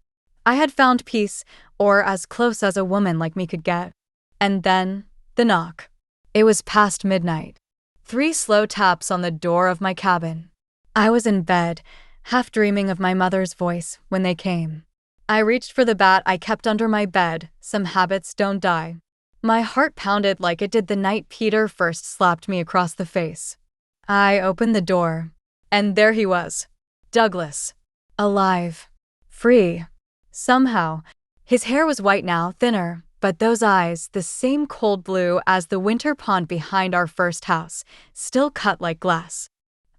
I had found peace, or as close as a woman like me could get. And then, the knock. It was past midnight. 3 slow taps on the door of my cabin. I was in bed, half dreaming of my mother's voice when they came. I reached for the bat I kept under my bed. Some habits don't die. My heart pounded like it did the night Peter first slapped me across the face. I opened the door, and there he was. Douglas. Alive. Free. Somehow. His hair was white now, thinner, but those eyes, the same cold blue as the winter pond behind our first house, still cut like glass.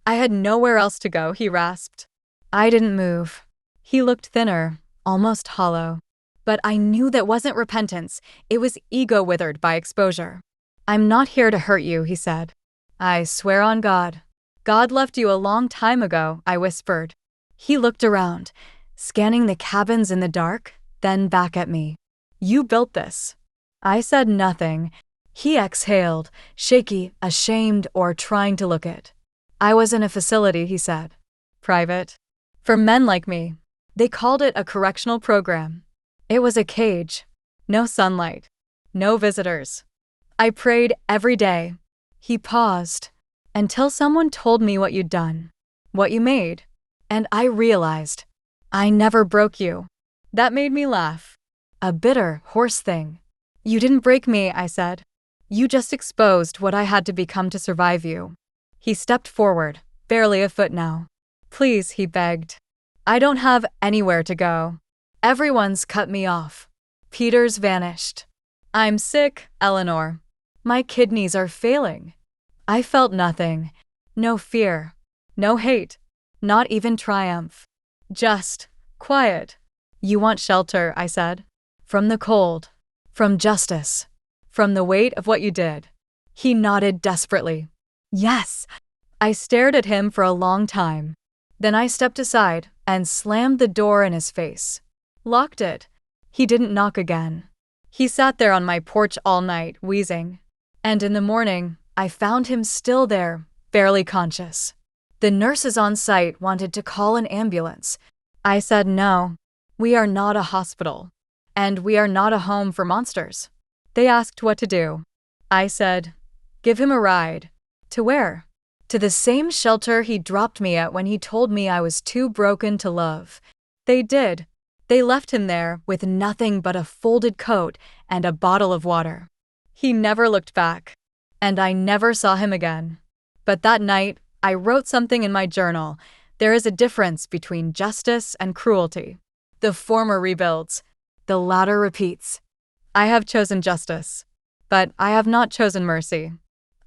I had nowhere else to go, he rasped. I didn't move. He looked thinner, almost hollow. But I knew that wasn't repentance, it was ego withered by exposure. I'm not here to hurt you, he said. I swear on God. God left you a long time ago, I whispered. He looked around, scanning the cabins in the dark, then back at me. You built this. I said nothing. He exhaled, shaky, ashamed, or trying to look it. I was in a facility, he said. Private. For men like me. They called it a correctional program. It was a cage. No sunlight. No visitors. I prayed every day. He paused. Until someone told me what you'd done. What you made. And I realized. I never broke you. That made me laugh. A bitter, hoarse thing. You didn't break me, I said. You just exposed what I had to become to survive you. He stepped forward, barely a foot now. Please, he begged. I don't have anywhere to go. Everyone's cut me off. Peter's vanished. I'm sick, Eleanor. My kidneys are failing. I felt nothing. No fear. No hate. Not even triumph. Just quiet. You want shelter, I said. From the cold. From justice. From the weight of what you did. He nodded desperately. Yes. I stared at him for a long time. Then I stepped aside and slammed the door in his face. Locked it. He didn't knock again. He sat there on my porch all night, wheezing. And in the morning, I found him still there, barely conscious. The nurses on site wanted to call an ambulance. I said no. We are not a hospital. And we are not a home for monsters. They asked what to do. I said, give him a ride. To where? To the same shelter he dropped me at when he told me I was too broken to love. They did. They left him there with nothing but a folded coat and a bottle of water. He never looked back. And I never saw him again. But that night, I wrote something in my journal. There is a difference between justice and cruelty. The former rebuilds. The latter repeats. I have chosen justice. But I have not chosen mercy.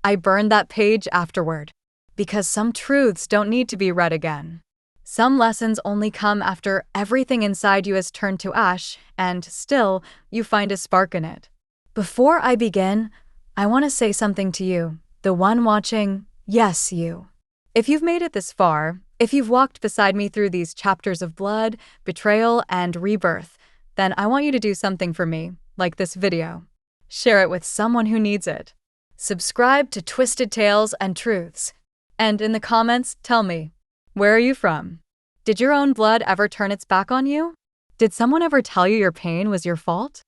I burned that page afterward. Because some truths don't need to be read again. Some lessons only come after everything inside you has turned to ash, and still, you find a spark in it. Before I begin, I want to say something to you, the one watching, yes, you. If you've made it this far, if you've walked beside me through these chapters of blood, betrayal, and rebirth, then I want you to do something for me, like this video. Share it with someone who needs it. Subscribe to Twisted Tales and Truths. And in the comments, tell me, where are you from? Did your own blood ever turn its back on you? Did someone ever tell you your pain was your fault?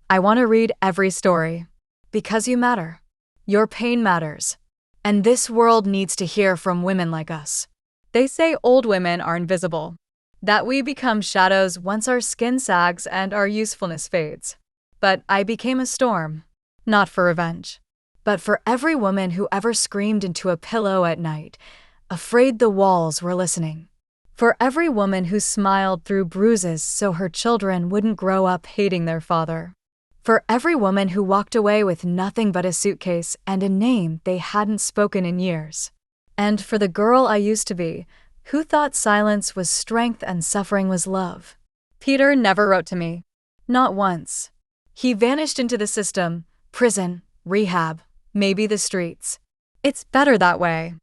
I want to read every story. Because you matter. Your pain matters. And this world needs to hear from women like us. They say old women are invisible, that we become shadows once our skin sags and our usefulness fades. But I became a storm, not for revenge, but for every woman who ever screamed into a pillow at night, afraid the walls were listening. For every woman who smiled through bruises so her children wouldn't grow up hating their father. For every woman who walked away with nothing but a suitcase and a name they hadn't spoken in years. And for the girl I used to be, who thought silence was strength and suffering was love. Peter never wrote to me. Not once. He vanished into the system, prison, rehab, maybe the streets. It's better that way.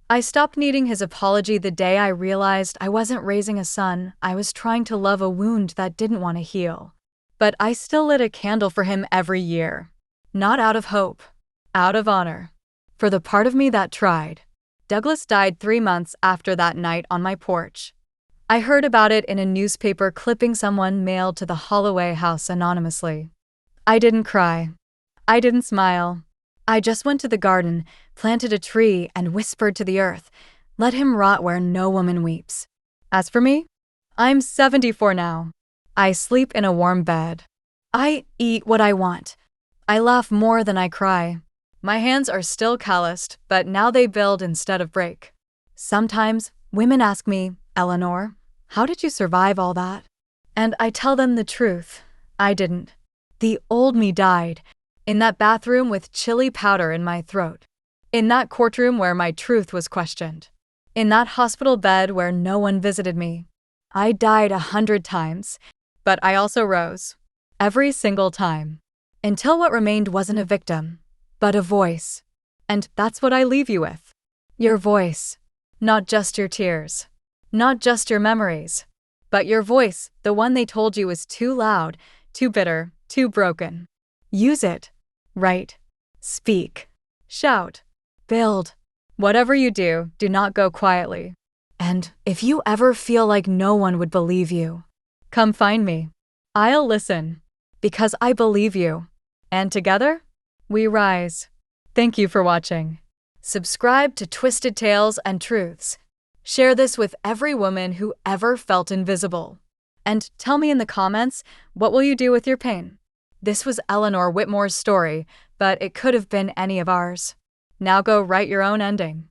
I stopped needing his apology the day I realized I wasn't raising a son, I was trying to love a wound that didn't want to heal. But I still lit a candle for him every year. Not out of hope, out of honor. For the part of me that tried. Douglas died 3 months after that night on my porch. I heard about it in a newspaper clipping someone mailed to the Holloway house anonymously. I didn't cry. I didn't smile. I just went to the garden, planted a tree, and whispered to the earth, let him rot where no woman weeps. As for me, I'm 74 now. I sleep in a warm bed. I eat what I want. I laugh more than I cry. My hands are still calloused, but now they build instead of break. Sometimes women ask me, Eleanor, how did you survive all that? And I tell them the truth. I didn't. The old me died. In that bathroom with chili powder in my throat. In that courtroom where my truth was questioned. In that hospital bed where no one visited me. I died 100 times, but I also rose. Every single time. Until what remained wasn't a victim, but a voice. And that's what I leave you with. Your voice. Not just your tears. Not just your memories. But your voice, the one they told you was too loud, too bitter, too broken. Use it. Write. Speak. Shout. Build. Whatever you do, do not go quietly. And if you ever feel like no one would believe you, come find me. I'll listen. Because I believe you. And together, we rise. Thank you for watching. Subscribe to Twisted Tales and Truths. Share this with every woman who ever felt invisible. And tell me in the comments, what will you do with your pain? This was Eleanor Whitmore's story, but it could have been any of ours. Now go write your own ending.